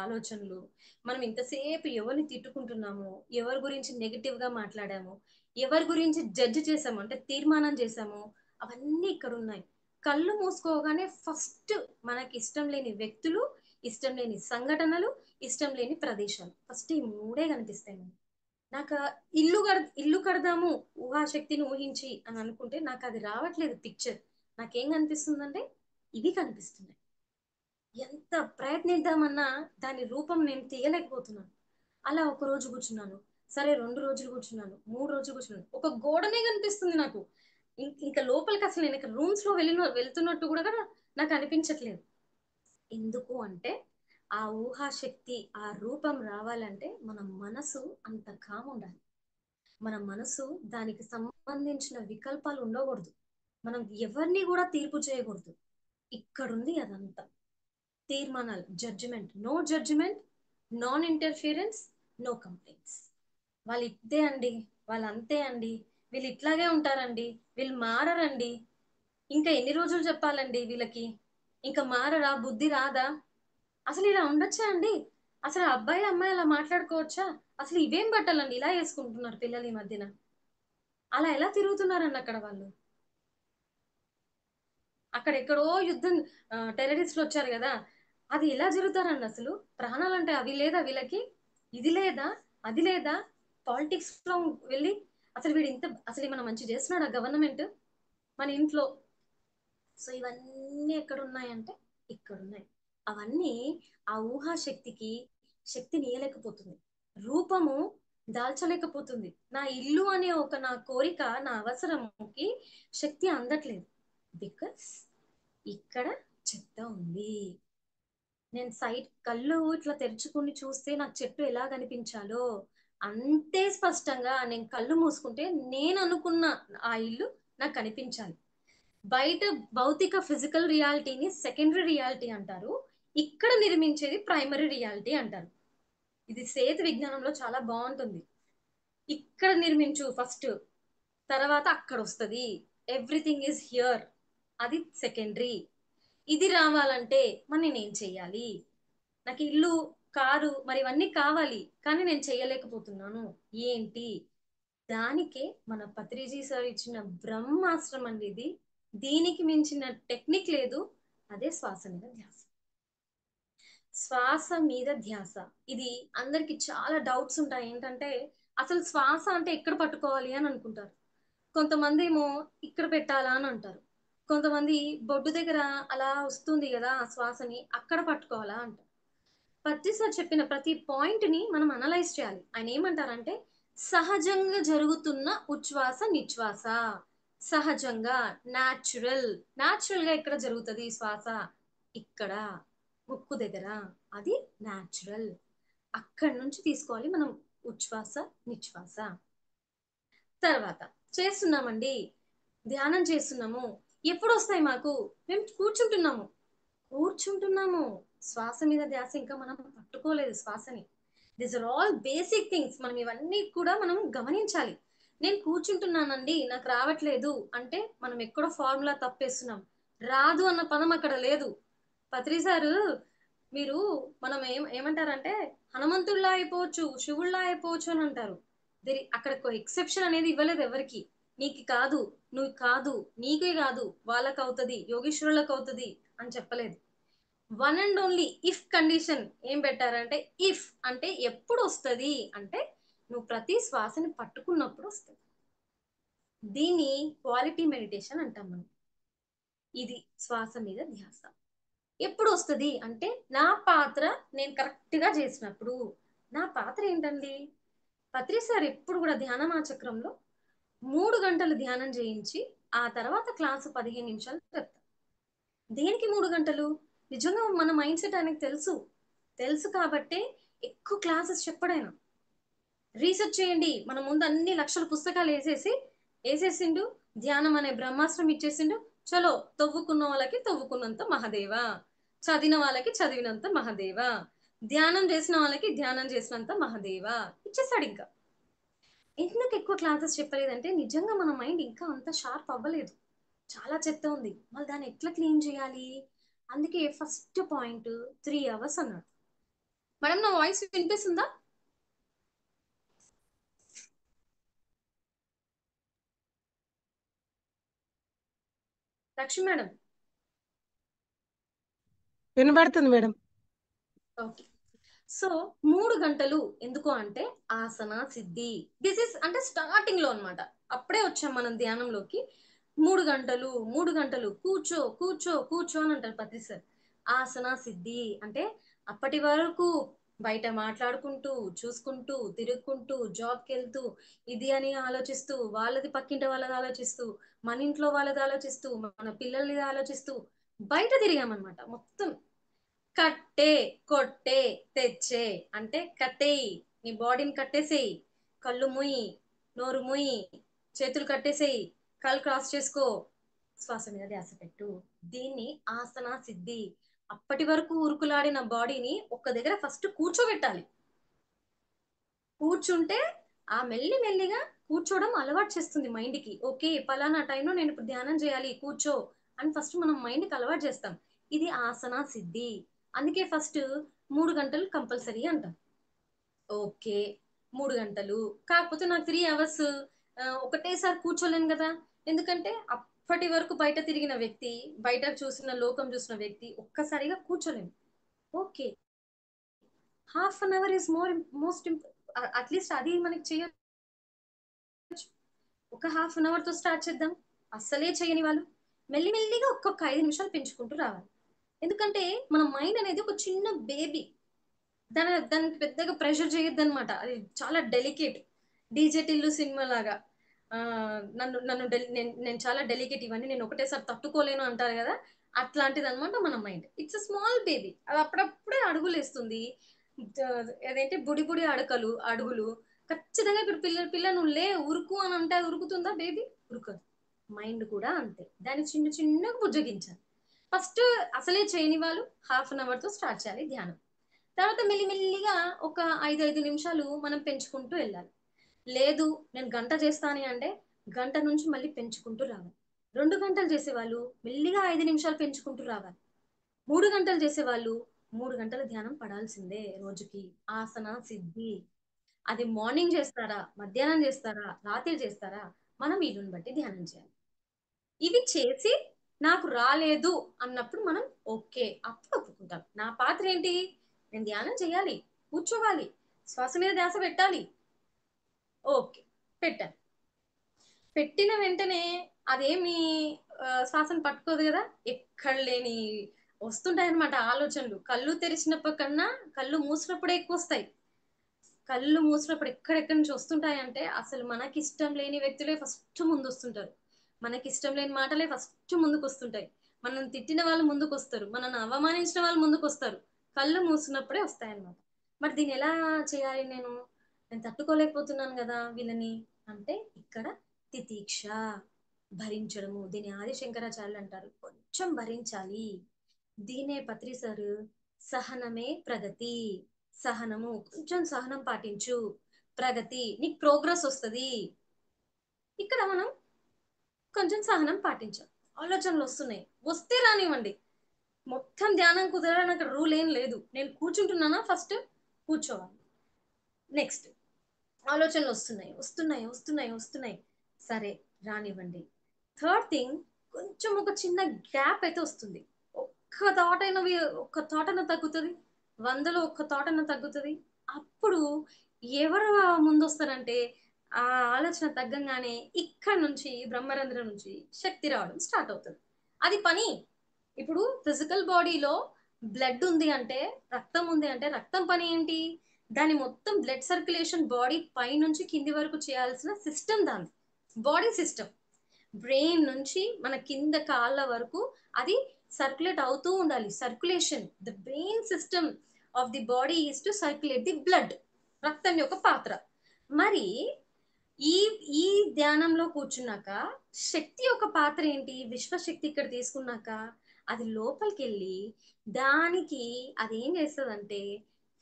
ఆలోచనలు, మనం ఇంతసేపు ఎవరిని తిట్టుకుంటున్నాము, ఎవరి గురించి నెగిటివ్ గా మాట్లాడాము, ఎవరి గురించి జడ్జ్ చేసాము అంటే తీర్మానం చేసాము, అవన్నీ ఇక్కడ ఉన్నాయి. కళ్ళు మూసుకోగానే ఫస్ట్ మనకి ఇష్టం లేని వ్యక్తులు, ఇష్టం లేని సంఘటనలు, ఇష్టం లేని ప్రదేశాలు, ఫస్ట్ ఈ మూడే కనిపిస్తాయి మనకి. నాకు ఇల్లు కడదాము ఊహాశక్తిని ఊహించి అని అనుకుంటే నాకు అది రావట్లేదు పిక్చర్. నాకేం కనిపిస్తుందంటే ఇవి కనిపిస్తున్నాయి. ఎంత ప్రయత్నిద్దామన్నా దాని రూపం నేను తీయలేకపోతున్నాను. అలా ఒక రోజు కూర్చున్నాను, సరే 2 రోజులు కూర్చున్నాను, 3 రోజులు కూర్చున్నాను, ఒక గోడనే కనిపిస్తుంది నాకు. ఇంకా లోపలికి అసలు నేను ఇక్కడ రూమ్స్ లో వెళ్తున్నట్టు కూడా నాకు అనిపించట్లేదు. ఎందుకు అంటే ఆ ఊహాశక్తి, ఆ రూపం రావాలంటే మన మనసు అంత కామ్ ఉండాలి. మన మనసు దానికి సంబంధించిన వికల్పాలు ఉండకూడదు. మనం ఎవరిని కూడా తీర్పు చేయకూడదు. ఇక్కడుంది అదంతా. తీర్మానాలు, judgement, no judgement, non interference, no complaints. వాళ్ళు ఇద్దే అండి, వాళ్ళు అంతే అండి, వీళ్ళు ఇట్లాగే ఉంటారండి, వీళ్ళు మారరండి. ఇంకా ఎన్ని రోజులు చెప్పాలండి వీళ్ళకి? ఇంకా మారరా? బుద్ధి రాదా? అసలు ఇలా ఉండొచ్చా అండి? అసలు అబ్బాయి అమ్మాయి అలా మాట్లాడుకోవచ్చా? అసలు ఇవేం బట్టలండి ఇలా వేసుకుంటున్నారు పిల్లలు ఈ మధ్యన? అలా ఎలా తిరుగుతున్నారండి అక్కడ వాళ్ళు? అక్కడ ఎక్కడో యుద్ధం, టెర్రరిస్టులు వచ్చారు కదా, అది ఎలా జరుగుతారండి అసలు? ప్రాణాలంటే అవి లేదా వీళ్ళకి? ఇది లేదా, అది లేదా? పాలిటిక్స్ లో వెళ్ళి అసలు వీడు ఇంత, అసలు ఏమైనా మంచి చేస్తున్నాడా గవర్నమెంట్ మన ఇంట్లో? సో ఇవన్నీ ఎక్కడ ఉన్నాయంటే ఇక్కడ ఉన్నాయి. అవన్నీ ఆ ఊహాశక్తికి శక్తిని ఇయ్యలేకపోతుంది, రూపము దాల్చలేకపోతుంది. నా ఇల్లు అనే ఒక నా కోరిక, నా అవసరంకి శక్తి అందట్లేదు. బికాస్ ఇక్కడ చెత్త ఉంది. నేను సైడ్ కళ్ళు ఇట్లా తెరుచుకుని చూస్తే నాకు చెట్టు ఎలా కనిపించాలో అంతే స్పష్టంగా నేను కళ్ళు మూసుకుంటే నేను అనుకున్న ఆ ఇల్లు నాకు కనిపించాలి. బయట భౌతిక ఫిజికల్ రియాలిటీని సెకండరీ రియాలిటీ అంటారు, ఇక్కడ నిర్మించేది ప్రైమరీ రియాలిటీ అంటారు. ఇది సేతు విజ్ఞానంలో చాలా బాగుంటుంది. ఇక్కడ నిర్మించు ఫస్ట్, తర్వాత అక్కడ వస్తుంది. ఎవ్రీథింగ్ ఈజ్ హియర్, అది సెకండరీ. ఇది రావాలంటే మరి నేనేం చెయ్యాలి? నాకు ఇల్లు, కారు, మరి ఇవన్నీ కావాలి, కానీ నేను చెయ్యలేకపోతున్నాను. ఏంటి? దానికే మన పత్రిజీ సార్ ఇచ్చిన బ్రహ్మాస్త్రం అండి ఇది. దీనికి మించిన టెక్నిక్ లేదు. అదే శ్వాస మీద ధ్యాస. శ్వాస మీద ధ్యాస. ఇది అందరికి చాలా డౌట్స్ ఉంటాయి. ఏంటంటే అసలు శ్వాస అంటే ఎక్కడ పట్టుకోవాలి అని అనుకుంటారు. కొంతమంది ఏమో ఇక్కడ పెట్టాలా అని అంటారు. కొంతమంది బొడ్డు దగ్గర అలా వస్తుంది కదా ఆ శ్వాసని, అక్కడ పట్టుకోవాలా అంటారు. పత్రి సార్ చెప్పిన ప్రతి పాయింట్ ని మనం అనలైజ్ చేయాలి. ఆయన ఏమంటారంటే సహజంగా జరుగుతున్న ఉచ్ఛ్వాస నిశ్వాస. సహజంగా, న్యాచురల్ గా ఎక్కడ జరుగుతుంది శ్వాస? ఇక్కడ ముక్కు దగ్గర, అది న్యాచురల్. అక్కడి నుంచి తీసుకోవాలి మనం ఉచ్ఛ్వాస నిశ్వాస. తర్వాత చేస్తున్నామండి, ధ్యానం చేస్తున్నాము, ఎప్పుడు వస్తాయి మాకు? మేము కూర్చుంటున్నాము. శ్వాస మీద ధ్యాస ఇంకా మనం పట్టుకోలేదు శ్వాసని. These are all basic things. మనం ఇవన్నీ కూడా మనం గమనించాలి. నేను కూర్చుంటున్నానండి, నాకు రావట్లేదు అంటే మనం ఎక్కడో ఫార్ములా తప్పేస్తున్నాం. రాదు అన్న పదం అక్కడ లేదు. పత్రి సారు, మీరు మనం ఏమంటారంటే హనుమంతుల్లా అయిపోవచ్చు, శివుల్లా అయిపోవచ్చు అని అంటారు. అక్కడ ఎక్సెప్షన్ అనేది ఇవ్వలేదు ఎవరికి. నీకు కాదు, నువ్వు కాదు, నీకే కాదు, వాళ్ళకి అవుతుంది, యోగేశ్వరులకు అవుతుంది అని చెప్పలేదు. One and only if condition ఏం పెట్టారంటే, ఇఫ్ అంటే ఎప్పుడు వస్తుంది అంటే నువ్వు ప్రతి శ్వాసని పట్టుకున్నప్పుడు వస్తుంది. దీన్ని క్వాలిటీ మెడిటేషన్ అంటాం మనం. ఇది శ్వాస మీద ధ్యాస. ఎప్పుడు వస్తుంది అంటే నా పాత్ర నేను కరెక్ట్ గా చేసినప్పుడు. నా పాత్ర ఏంటండి? పత్రి సార్ ఎప్పుడు కూడా ధ్యానమాచక్రంలో 3 గంటలు ధ్యానం చేయించి ఆ తర్వాత క్లాసు 15 నిమిషాలు చెప్తారు. దేనికి 3 గంటలు? నిజంగా మన మైండ్ సెట్ ఆయనకు తెలుసు కాబట్టే ఎక్కువ క్లాసెస్ చెప్పడాయన. రీసెర్చ్ చేయండి, మన ముందు అన్ని లక్షల పుస్తకాలు వేసేసిండు, ధ్యానం అనే బ్రహ్మాస్త్రం ఇచ్చేసిండు. చలో, తవ్వుకున్న వాళ్ళకి తవ్వుకున్నంత మహాదేవ, చదివిన వాళ్ళకి చదివినంత మహాదేవ, ధ్యానం చేసిన వాళ్ళకి ధ్యానం చేసినంత మహాదేవ ఇచ్చేసాడు. ఇంకా ఎందుకు ఎక్కువ క్లాసెస్ చెప్పలేదంటే నిజంగా మన మైండ్ ఇంకా అంత షార్ప్ అవ్వలేదు, చాలా చెత్త ఉంది. మళ్ళీ దాన్ని ఎట్లా క్లీన్ చేయాలి? అందుకే ఫస్ట్ పాయింట్ 3 hours అన్నాడు. మేడం నా వాయిస్ వినిపిస్తుందా? లక్ష్మి మేడం. వినబడుతుంది మేడం. ఓకే. సో 3 గంటలు ఎందుకు అంటే ఆసన సిద్ధి. దిస్ ఇస్ అంటే స్టార్టింగ్ లో అన్నమాట. అప్పుడే వచ్చాం మనం ధ్యానంలోకి. 3 గంటలు కూర్చో కూర్చో కూర్చో అని అంటారు పత్రి సార్. ఆసన సిద్ధి అంటే అప్పటి వరకు బయట మాట్లాడుకుంటూ, చూసుకుంటూ, తిరుగుకుంటూ, జాబ్కి వెళ్తూ, ఇది అని ఆలోచిస్తూ, వాళ్ళది పక్కింటి వాళ్ళది ఆలోచిస్తూ, మన ఇంట్లో వాళ్ళది ఆలోచిస్తూ, మన పిల్లల్ని ఆలోచిస్తూ బయట తిరిగామన్నమాట మొత్తం. కట్టే, కొట్టే, తెచ్చే అంటే కట్టేయి, నీ బాడీని కట్టేసేయి, కళ్ళు ముయ్యి, నోరు ముయ్యి, చేతులు కట్టేసేయి, కళ్ళు క్రాస్ చేసుకో, శ్వాస మీద ధ్యాస పెట్టు. దీన్ని ఆసన సిద్ధి. అప్పటి వరకు ఉరుకులాడిన బాడీని ఒక్క దగ్గర ఫస్ట్ కూర్చోబెట్టాలి. కూర్చుంటే ఆ మెల్లిగా కూర్చోవడం అలవాటు చేస్తుంది మైండ్ కి. ఓకే, పలానా టైంలో నేను ఇప్పుడు ధ్యానం చేయాలి, కూర్చో అని ఫస్ట్ మనం మైండ్ కి అలవాటు చేస్తాం. ఇది ఆసన సిద్ధి. అందుకే ఫస్ట్ 3 గంటలు కంపల్సరీ అంటాం. ఓకే, 3 గంటలు కాకపోతే నాకు 3 అవర్స్ ఒకటేసారి కూర్చోలేను కదా. ఎందుకంటే అప్పటి వరకు బయట తిరిగిన వ్యక్తి, బయట చూసిన లోకం చూసిన వ్యక్తి ఒక్కసారిగా కూర్చోలేము. Okay, ½ an hour is most at least అది మనకి చేయొచ్చు. ఒక ½ అన్ అవర్ తో స్టార్ట్ చేద్దాం. అస్సలే చేయని వాళ్ళు మెల్లిగా ఒక్కొక్క 5 నిమిషాలు పెంచుకుంటూ రావాలి. ఎందుకంటే మన మైండ్ అనేది ఒక చిన్న బేబీ. దానికి పెద్దగా ప్రెషర్ చేయొద్దు అనమాట. అది చాలా డెలికేట్. డీజే టిల్లు సినిమా లాగా. ఆ నన్ను నన్ను నేను చాలా డెలికేట్, ఇవన్నీ నేను ఒకటేసారి తట్టుకోలేను అంటారు కదా. అట్లాంటిది అనమాట మన mind. It's a small baby. అది అప్పుడప్పుడే అడుగులు వేస్తుంది. ఏదంటే బుడి అడుగులు. ఖచ్చితంగా ఇప్పుడు పిల్ల నువ్వు లే ఉరుకు అని అంటే అది ఉరుకుతుందా బేబీ? ఉరుకదు. మైండ్ కూడా అంతే. దాన్ని చిన్నగా బుజ్జగించాలి. ఫస్ట్ అసలే చేయని వాళ్ళు ½ అన్ అవర్ తో స్టార్ట్ చేయాలి ధ్యానం. తర్వాత మెల్లిగా ఒక 5 నిమిషాలు మనం పెంచుకుంటూ వెళ్ళాలి. లేదు నేను గంట చేస్తాను అంటే గంట నుంచి మళ్ళీ పెంచుకుంటూ రావాలి. 2 గంటలు చేసేవాళ్ళు మెల్లిగా 5 నిమిషాలు పెంచుకుంటూ రావాలి. 3 గంటలు చేసేవాళ్ళు 3 గంటల ధ్యానం పడాల్సిందే రోజుకి. ఆసన సిద్ధి. అది మార్నింగ్ చేస్తారా, మధ్యాహ్నం చేస్తారా, రాత్రి చేస్తారా, మనం వీలుని బట్టి ధ్యానం చేయాలి. ఇవి చేసి నాకు రాలేదు అన్నప్పుడు మనం ఓకే అప్పుడు ఒప్పుకుంటాం. నా పాత్ర ఏంటి? నేను ధ్యానం చేయాలి, కూర్చోవాలి, శ్వాస మీద ధ్యాస పెట్టాలి. ఓకే, పెట్టాను. పెట్టిన వెంటనే అదేమి శ్వాసను పట్టుకోదు కదా. ఎక్కడ లేని వస్తుంటాయన్నమాట ఆలోచనలు. కళ్ళు తెరిచినప్పుడు కన్నా కళ్ళు మూసినప్పుడే ఎక్కువ వస్తాయి. కళ్ళు మూసినప్పుడు ఎక్కడెక్కడి నుంచి వస్తుంటాయంటే అసలు మనకి ఇష్టం లేని వ్యక్తులే ఫస్ట్ ముందు వస్తుంటారు. మనకి ఇష్టం లేని మాటలే ఫస్ట్ ముందుకు వస్తుంటాయి. మనం తిట్టిన వాళ్ళు ముందుకు వస్తారు, మనల్ని అవమానించిన వాళ్ళు ముందుకు వస్తారు. కళ్ళు మూసినప్పుడే వస్తాయన్నమాట. మరి దీన్ని ఎలా చేయాలి? నేను తట్టుకోలేకపోతున్నాను కదా వీళ్ళని అంటే ఇక్కడ తితీక్ష, భరించడము. దీని ఆది శంకరాచార్యులు అంటారు కొంచెం భరించాలి. దీనే పత్రి సార్ సహనమే ప్రగతి. సహనము, కొంచెం సహనం పాటించు, ప్రగతి, నీకు ప్రోగ్రెస్ వస్తుంది. ఇక్కడ మనం కొంచెం సహనం పాటించాం. ఆలోచనలు వస్తే రానివ్వండి. మొత్తం ధ్యానం కుదరడానికి అక్కడ రూల్ ఏం లేదు. నేను కూర్చుంటున్నానా, ఫస్ట్ కూర్చోవాలి. నెక్స్ట్ ఆలోచనలు వస్తున్నాయి. సరే రానివ్వండి. థర్డ్ థింగ్, కొంచెం ఒక చిన్న గ్యాప్ అయితే వస్తుంది. ఒక్క థాట్ అయినా తగ్గుతుంది. 100లో ఒక్క థాట్ అయినా తగ్గుతుంది. అప్పుడు ఎవరు ముందు వస్తారంటే ఆ ఆలోచన తగ్గంగానే ఇక్కడ నుంచి బ్రహ్మరంధ్రం నుంచి శక్తి రావడం స్టార్ట్ అవుతుంది. అది పని. ఇప్పుడు ఫిజికల్ బాడీలో బ్లడ్ ఉంది అంటే, రక్తం ఉంది అంటే, రక్తం పని ఏంటి? దాని మొత్తం బ్లడ్ సర్క్యులేషన్ బాడీ పై నుంచి కింది వరకు చేయాల్సిన సిస్టమ్ దాని బాడీ సిస్టమ్. బ్రెయిన్ నుంచి మన కింద కాళ్ళ వరకు అది సర్క్యులేట్ అవుతూ ఉండాలి. Circulation, the brain system of the body is to circulate the blood. రక్తం యొక్క పాత్ర. మరి ఈ ఈ ధ్యానంలో కూర్చున్నాక శక్తి యొక్క పాత్ర ఏంటి? విశ్వశక్తి ఇక్కడ తీసుకున్నాక అది లోపలికి వెళ్ళి దానికి అది ఏం చేస్తుందంటే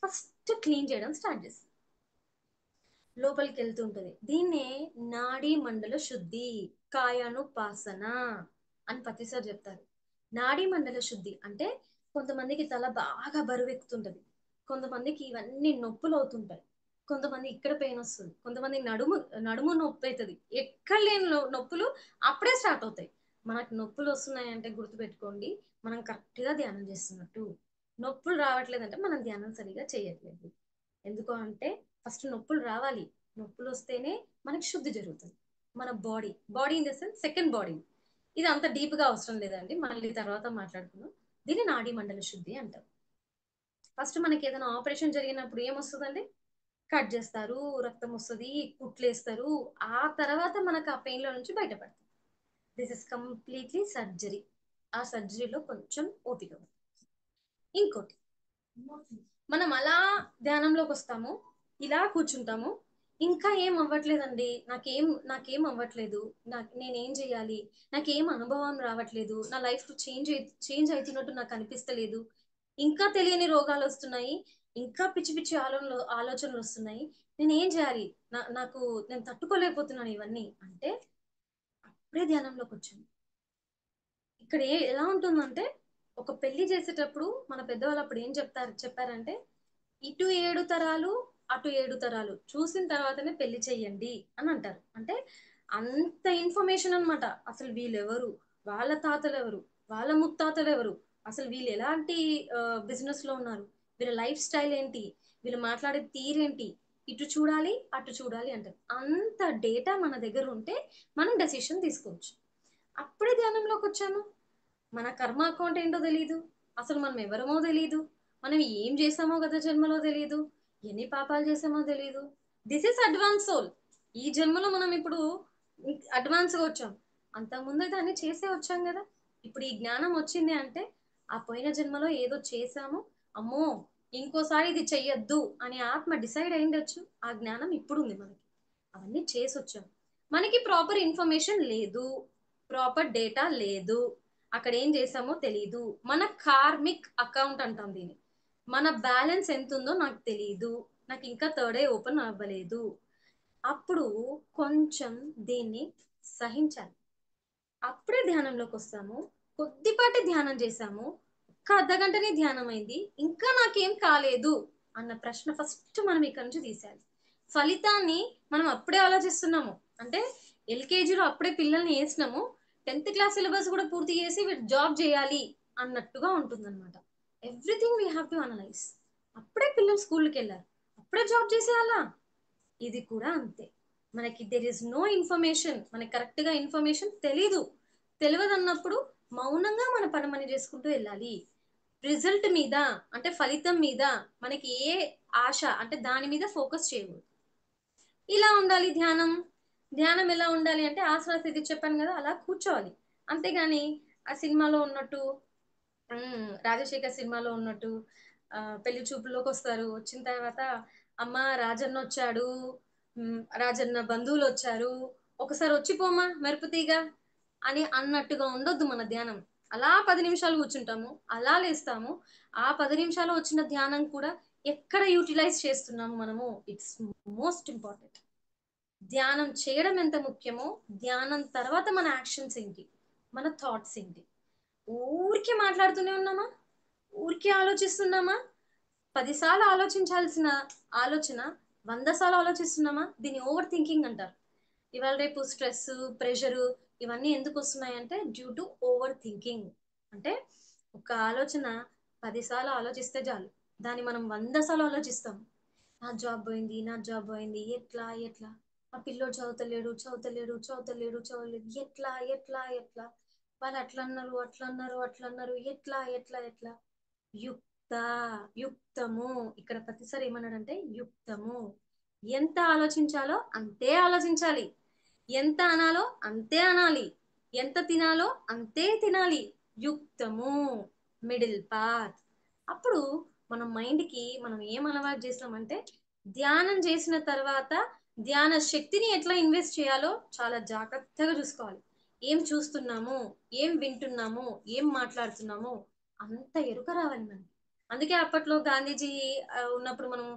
ఫస్ట్ క్లీన్ చేయడం స్టార్ట్ చేస్తుంది. లోపలికి వెళ్తుంటది. దీన్నే నాడీ మండల శుద్ధి, కాయానుపాసన అని ప్రతిసారి చెప్తారు. నాడీ మండల శుద్ధి అంటే కొంతమందికి తల బాగా బరువెక్కుతుంటది, కొంతమందికి ఇవన్నీ నొప్పులు అవుతుంటాయి, కొంతమంది ఇక్కడ పెయిన్ వస్తుంది, కొంతమంది నడుము నొప్పి అవుతుంది. ఎక్కడ లేని నొప్పులు అప్పుడే స్టార్ట్ అవుతాయి. మనకు నొప్పులు వస్తున్నాయంటే గుర్తుపెట్టుకోండి, మనం కరెక్ట్ గా ధ్యానం చేస్తున్నట్టు. నొప్పులు రావట్లేదంటే మనం ధ్యానం సరిగా చేయట్లేదు. ఎందుకు అంటే ఫస్ట్ నొప్పులు రావాలి. నొప్పులు వస్తేనే మనకి శుద్ధి జరుగుతుంది. మన body in the sense second body. ఇది అంత డీప్ గా అవసరం లేదండి, మళ్ళీ తర్వాత మాట్లాడుకుందాం. దీన్ని నాడీ మండల శుద్ధి అంటారు. ఫస్ట్ మనకి ఏదైనా ఆపరేషన్ జరిగినప్పుడు ఏమొస్తుందండి? కట్ చేస్తారు, రక్తం వస్తుంది, కుట్లేస్తారు. ఆ తర్వాత మనకు ఆ పెయిన్ లో నుంచి బయటపడతాం. This is completely surgery. ఆ సర్జరీలో కొంచెం ఓపిక. ఇంకోటి, మనం అలా ధ్యానంలోకి వస్తాము, ఇలా కూర్చుంటాము, ఇంకా ఏం అవ్వట్లేదండి, నాకేం అవ్వట్లేదు, నేనేం చేయాలి, నాకేం అనుభవం రావట్లేదు, నా లైఫ్ చేంజ్ అవుతున్నట్టు నాకు అనిపిస్తలేదు, ఇంకా తెలియని రోగాలు వస్తున్నాయి, ఇంకా పిచ్చి పిచ్చి ఆలోచనలు వస్తున్నాయి, నేనేం చేయాలి, నాకు నేను తట్టుకోలేకపోతున్నాను ఇవన్నీ అంటే అప్పుడే ధ్యానంలోకి వచ్చాను. ఇక్కడ ఎలా ఉంటుందంటే, ఒక పెళ్లి చేసేటప్పుడు మన పెద్దవాళ్ళు అప్పుడు ఏం చెప్పారంటే, ఇటు 7 తరాలు అటు 7 తరాలు చూసిన తర్వాతనే పెళ్లి చెయ్యండి అని అంటారు. అంటే అంత ఇన్ఫర్మేషన్ అన్నమాట. అసలు వీళ్ళెవరు, వాళ్ళ తాతలు ఎవరు, వాళ్ళ ముత్తాతలు ఎవరు, అసలు వీళ్ళు ఎలాంటి బిజినెస్ లో ఉన్నారు, వీళ్ళ లైఫ్ స్టైల్ ఏంటి, వీళ్ళు మాట్లాడే తీరేంటి, ఇటు చూడాలి అటు చూడాలి అంటారు. అంత డేటా మన దగ్గర ఉంటే మనం డెసిషన్ తీసుకోవచ్చు. అప్పుడే ధ్యానంలోకి వచ్చాను. మన కర్మ అకౌంట్ ఏంటో తెలియదు, అసలు మనం ఎవరమో తెలియదు, మనం ఏం చేసామో గత జన్మలో తెలియదు, ఎన్ని పాపాలు చేసామో తెలియదు. This is advance soul. ఈ జన్మలో మనం ఇప్పుడు అడ్వాన్స్ గా వచ్చాం. అంతకుముందు అయితే అన్ని చేసే వచ్చాం కదా. ఇప్పుడు ఈ జ్ఞానం వచ్చింది అంటే ఆ పోయిన జన్మలో ఏదో చేసాము, అమ్మో ఇంకోసారి ఇది చెయ్యొద్దు అని ఆత్మ డిసైడ్ అయిండొచ్చు. ఆ జ్ఞానం ఇప్పుడు ఉంది మనకి. అవన్నీ చేసి వచ్చాం. మనకి ప్రాపర్ ఇన్ఫర్మేషన్ లేదు, ప్రాపర్ డేటా లేదు, అక్కడ ఏం చేసామో తెలీదు. మన కార్మిక్ అకౌంట్ అంటాం దీన్ని. మన బ్యాలెన్స్ ఎంత ఉందో నాకు తెలియదు, నాకు ఇంకా థర్డ్ ఐ ఓపెన్ అవ్వలేదు. అప్పుడు కొంచెం దీన్ని సహించాలి. అప్పుడే ధ్యానంలోకి వస్తాము. కొద్దిపాటి ధ్యానం చేశాము, ఒక్క అర్ధగంటనే ధ్యానం అయింది, ఇంకా నాకేం కాలేదు అన్న ప్రశ్న ఫస్ట్ మనం ఇక్కడ నుంచి తీసేయాలి. ఫలితాన్ని మనం అప్పుడే ఆలోచిస్తున్నాము. అంటే ఎల్కేజీలో అప్పుడే పిల్లల్ని వేసినాము, 10th క్లాస్ సిలబస్ కూడా పూర్తి చేసి వీడు జాబ్ చేయాలి అన్నట్టుగా ఉంటుందన్నమాట. Everything we have to analyse. అప్పుడే పిల్లలు స్కూల్కి వెళ్ళారు, అప్పుడే జాబ్ చేసేయాలా? ఇది కూడా అంతే. మనకి దెర్ ఇస్ నో ఇన్ఫర్మేషన్, మనకి కరెక్ట్ గా ఇన్ఫర్మేషన్ తెలియదు అన్నప్పుడు మౌనంగా మన పని మనం చేసుకుంటూ వెళ్ళాలి. రిజల్ట్ మీద అంటే ఫలితం మీద మనకి ఏ ఆశ అంటే దాని మీద ఫోకస్ చేయకూడదు. ఇలా ఉండాలి ధ్యానం. ధ్యానం ఎలా ఉండాలి అంటే ఆసన స్థితి చెప్పాను కదా, అలా కూర్చోవాలి. అంతేగాని ఆ సినిమాలో ఉన్నట్టు, రాజశేఖర్ సినిమాలో ఉన్నట్టు పెళ్లి చూపుల్లోకి వస్తారు, వచ్చిన తర్వాత అమ్మ రాజన్న వచ్చాడు, రాజన్న బంధువులు వచ్చారు, ఒకసారి వచ్చిపోమా మెరుపుతీగా అని అన్నట్టుగా ఉండొద్దు మన ధ్యానం. అలా 10 నిమిషాలు కూర్చుంటాము, అలా లేస్తాము. ఆ 10 నిమిషాలు వచ్చిన ధ్యానం కూడా ఎక్కడ యూటిలైజ్ చేస్తున్నాము మనము, ఇట్స్ మోస్ట్ ఇంపార్టెంట్. ధ్యానం చేయడం ఎంత ముఖ్యమో ధ్యానం తర్వాత మన యాక్షన్స్ ఏంటి, మన థాట్స్ ఏంటి. ఊరికే మాట్లాడుతూనే ఉన్నామా, ఊరికే ఆలోచిస్తున్నామా, 10 సార్లు ఆలోచించాల్సిన ఆలోచన 100 సార్లు ఆలోచిస్తున్నామా, దీన్ని ఓవర్ థింకింగ్ అంటారు. ఇవాళ రేపు స్ట్రెస్, ప్రెషరు ఇవన్నీ ఎందుకు వస్తున్నాయంటే డ్యూ టు ఓవర్ థింకింగ్. అంటే ఒక ఆలోచన 10 సార్లు ఆలోచిస్తే చాలు, దాన్ని మనం 100 సార్లు ఆలోచిస్తాం. నా జాబ్ పోయింది, నా జాబ్ పోయింది, ఎట్లా ఎట్లా, ఆ పిల్లోడు చదవలేడు, ఎట్లా ఎట్లా ఎట్లా, వాళ్ళు అట్లా అన్నారు, ఎట్లా ఎట్లా ఎట్లా. యుక్త యుక్తము, ఇక్కడ ప్రతిసారి ఏమన్నాడంటే యుక్తము. ఎంత ఆలోచించాలో అంతే ఆలోచించాలి, ఎంత అనాలో అంతే అనాలి, ఎంత తినాలో అంతే తినాలి. యుక్తము, మిడిల్ పాత్. అప్పుడు మన మైండ్కి మనం ఏం అలవాటు చేసినామంటే ధ్యానం చేసిన తర్వాత ధ్యాన శక్తిని ఎట్లా ఇన్వెస్ట్ చేయాలో చాలా జాగ్రత్తగా చూసుకోవాలి. ఏం చూస్తున్నాము, ఏం వింటున్నాము, ఏం మాట్లాడుతున్నాము అంత ఎరుక రావాలి మనకి. అందుకే అప్పట్లో గాంధీజీ ఉన్నప్పుడు మనం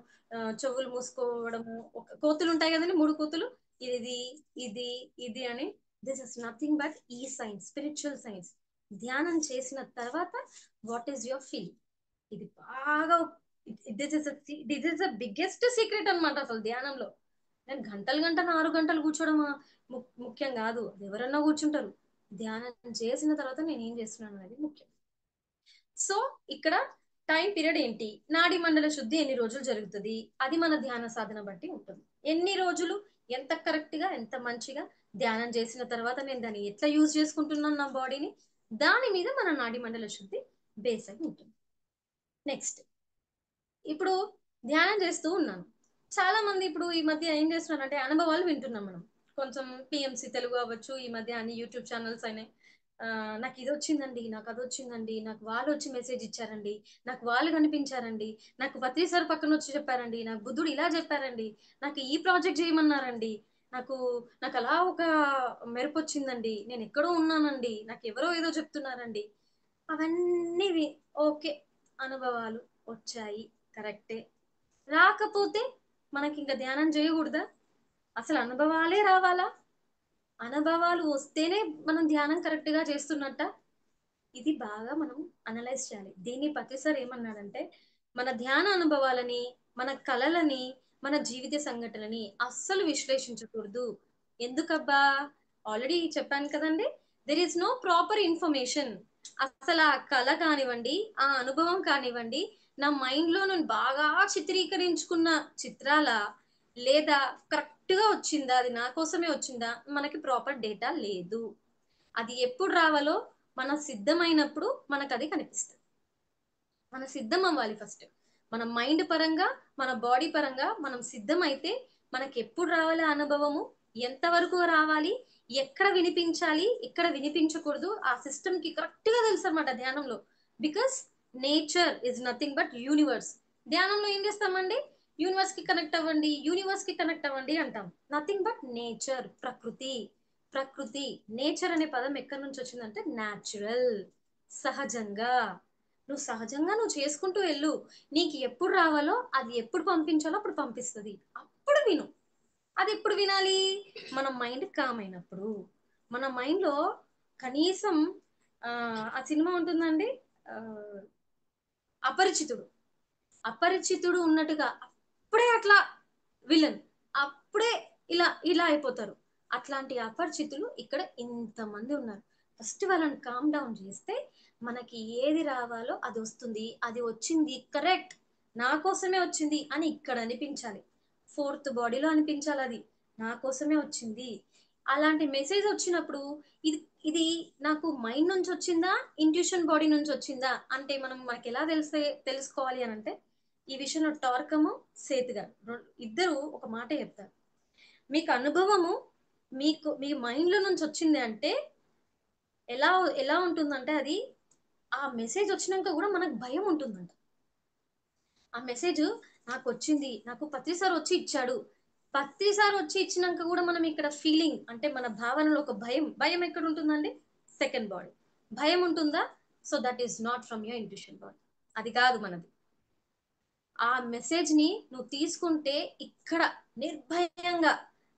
చెవులు మూసుకోవడము, కోతులు ఉంటాయి కదండి, 3 కోతులు, ఇది ఇది ఇది అని. దిస్ ఇస్ నథింగ్ బట్ ఈ సైన్స్, స్పిరిచువల్ సైన్స్. ధ్యానం చేసిన తర్వాత వాట్ ఈస్ యువర్ ఫీల్, ఇది బాగా this is the biggest secret అనమాట. అసలు ధ్యానంలో నేను గంటలు 6 గంటలు కూర్చోవడం ముఖ్యం కాదు, ఎవరన్నా కూర్చుంటారు. ధ్యానం చేసిన తర్వాత నేను ఏం చేస్తున్నాను అనేది ముఖ్యం. సో ఇక్కడ టైం పీరియడ్ ఏంటి, నాడీ మండల శుద్ధి ఎన్ని రోజులు జరుగుతుంది, అది మన ధ్యాన సాధన బట్టి ఉంటుంది. ఎన్ని రోజులు ఎంత కరెక్ట్ గా ఎంత మంచిగా ధ్యానం చేసిన తర్వాత నేను దాన్ని ఎట్లా యూజ్ చేసుకుంటున్నాను నా బాడీని, దాని మీద మన నాడీ మండల శుద్ధి బేస్ అయి ఉంటుంది. నెక్స్ట్, ఇప్పుడు ధ్యానం చేస్తూ ఉన్నాను. చాలా మంది ఇప్పుడు ఈ మధ్య ఏం చేస్తున్నారంటే అనుభవాలు వింటున్నాం మనం. కొంచెం పిఎంసి తెలుగు అవ్వచ్చు, ఈ మధ్య అన్ని యూట్యూబ్ ఛానల్స్ అయినాయి, నాకు ఇది వచ్చిందండి, నాకు అది వచ్చిందండి, నాకు వాళ్ళు వచ్చి మెసేజ్ ఇచ్చారండి, నాకు వాళ్ళు కనిపించారండి, నాకు పత్రి సార్ పక్కన వచ్చి చెప్పారండి, నాకు బుద్ధుడు ఇలా చెప్పారండి, నాకు ఈ ప్రాజెక్ట్ చేయమన్నారండి, నాకు నాకు అలా ఒక మెరుపు వచ్చిందండి, నేను ఎక్కడో ఉన్నానండి, నాకు ఎవరో ఏదో చెప్తున్నారండి. అవన్నీ ఓకే, అనుభవాలు వచ్చాయి, కరెక్టే. రాకపోతే మనకి ఇంకా ధ్యానం చేయకూడదా? అసలు అనుభవాలే రావాలా? అనుభవాలు వస్తేనే మనం ధ్యానం కరెక్ట్ గా చేస్తున్నట్ట? ఇది బాగా మనం అనలైజ్ చేయాలి. దీన్ని ప్రతిసారి ఏమన్నాడంటే, మన ధ్యాన అనుభవాలని, మన కళలని, మన జీవిత సంఘటనని అస్సలు విశ్లేషించకూడదు. ఎందుకబ్బా? ఆల్రెడీ చెప్పాను కదండి, there is no proper information. అసలు ఆ కళ కానివ్వండి, ఆ అనుభవం కానివ్వండి, నా మైండ్ లో నేను బాగా చిత్రీకరించుకున్న చిత్రాల, లేదా కరెక్ట్ గా వచ్చిందా, అది నా కోసమే వచ్చిందా, మనకి ప్రాపర్ డేటా లేదు. అది ఎప్పుడు రావాలో మన సిద్ధమైనప్పుడు మనకు అది కనిపిస్తుంది. మన సిద్ధం అవ్వాలి ఫస్ట్. మన మైండ్ పరంగా, మన బాడీ పరంగా మనం సిద్ధమైతే మనకి ఎప్పుడు రావాలి అనుభవము, ఎంతవరకు రావాలి, ఎక్కడ వినిపించాలి, ఎక్కడ వినిపించకూడదు, ఆ సిస్టమ్ కి కరెక్ట్ గా తెలుసు అనమాట ధ్యానంలో. Because nature is nothing but universe. ధ్యానంలో ఏం చేస్తామండి? యూనివర్స్ కి కనెక్ట్ అవ్వండి, యూనివర్స్ కి కనెక్ట్ అవ్వండి అంటాం. నథింగ్ బట్ నేచర్, ప్రకృతి. ప్రకృతి, నేచర్ అనే పదం ఎక్కడి నుంచి వచ్చిందంటే న్యాచురల్, సహజంగా. నువ్వు సహజంగా నువ్వు చేసుకుంటూ వెళ్ళు. నీకు ఎప్పుడు రావాలో, అది ఎప్పుడు పంపించాలో అప్పుడు పంపిస్తుంది. అప్పుడు విను. అది ఎప్పుడు వినాలి? మన మైండ్ కామ్ అయినప్పుడు. మన మైండ్ లో కనీసం ఆ సినిమా ఉంటుందండి, ఆ, అపరిచితుడు. అపరిచితుడు ఉన్నట్టుగా అప్పుడే అట్లా విలన్, అప్పుడే ఇలా ఇలా అయిపోతారు. అట్లాంటి అపరిచితులు ఇక్కడ ఇంతమంది ఉన్నారు. ఫస్ట్ వాళ్ళని కామ్ డౌన్ చేస్తే మనకి ఏది రావాలో అది వస్తుంది. అది వచ్చింది కరెక్ట్, నా కోసమే వచ్చింది అని ఇక్కడ అనిపించాలి. ఫోర్త్ బాడీలో అనిపించాలి అది నా కోసమే వచ్చింది. అలాంటి మెసేజ్ వచ్చినప్పుడు ఇది ఇది నాకు మైండ్ నుంచి వచ్చిందా, ఇంట్యూషన్ బాడీ నుంచి వచ్చిందా అంటే మనకి ఎలా తెలుసుకోవాలి అని అంటే, ఈ విషయంలో టార్కము, సేతు గారు ఇద్దరు ఒక మాట చెప్తారు. మీకు అనుభవము మీకు మీ మైండ్ లో నుంచి వచ్చింది అంటే ఎలా ఎలా ఉంటుందంటే, అది ఆ మెసేజ్ వచ్చినాక కూడా మనకు భయం ఉంటుందంట. ఆ మెసేజ్ నాకు వచ్చింది, నాకు పత్రి సార్ వచ్చి ఇచ్చాడు, పత్రి సార్ వచ్చి ఇచ్చినాక కూడా మనం ఇక్కడ ఫీలింగ్ అంటే మన భావనలో ఒక భయం. భయం ఎక్కడ ఉంటుందండి? Second body. భయం ఉంటుందా? So that is not from your intuition body. అది కాదు మనది. ఆ మెసేజ్ ని నువ్వు తీసుకుంటే ఇక్కడ నిర్భయంగా,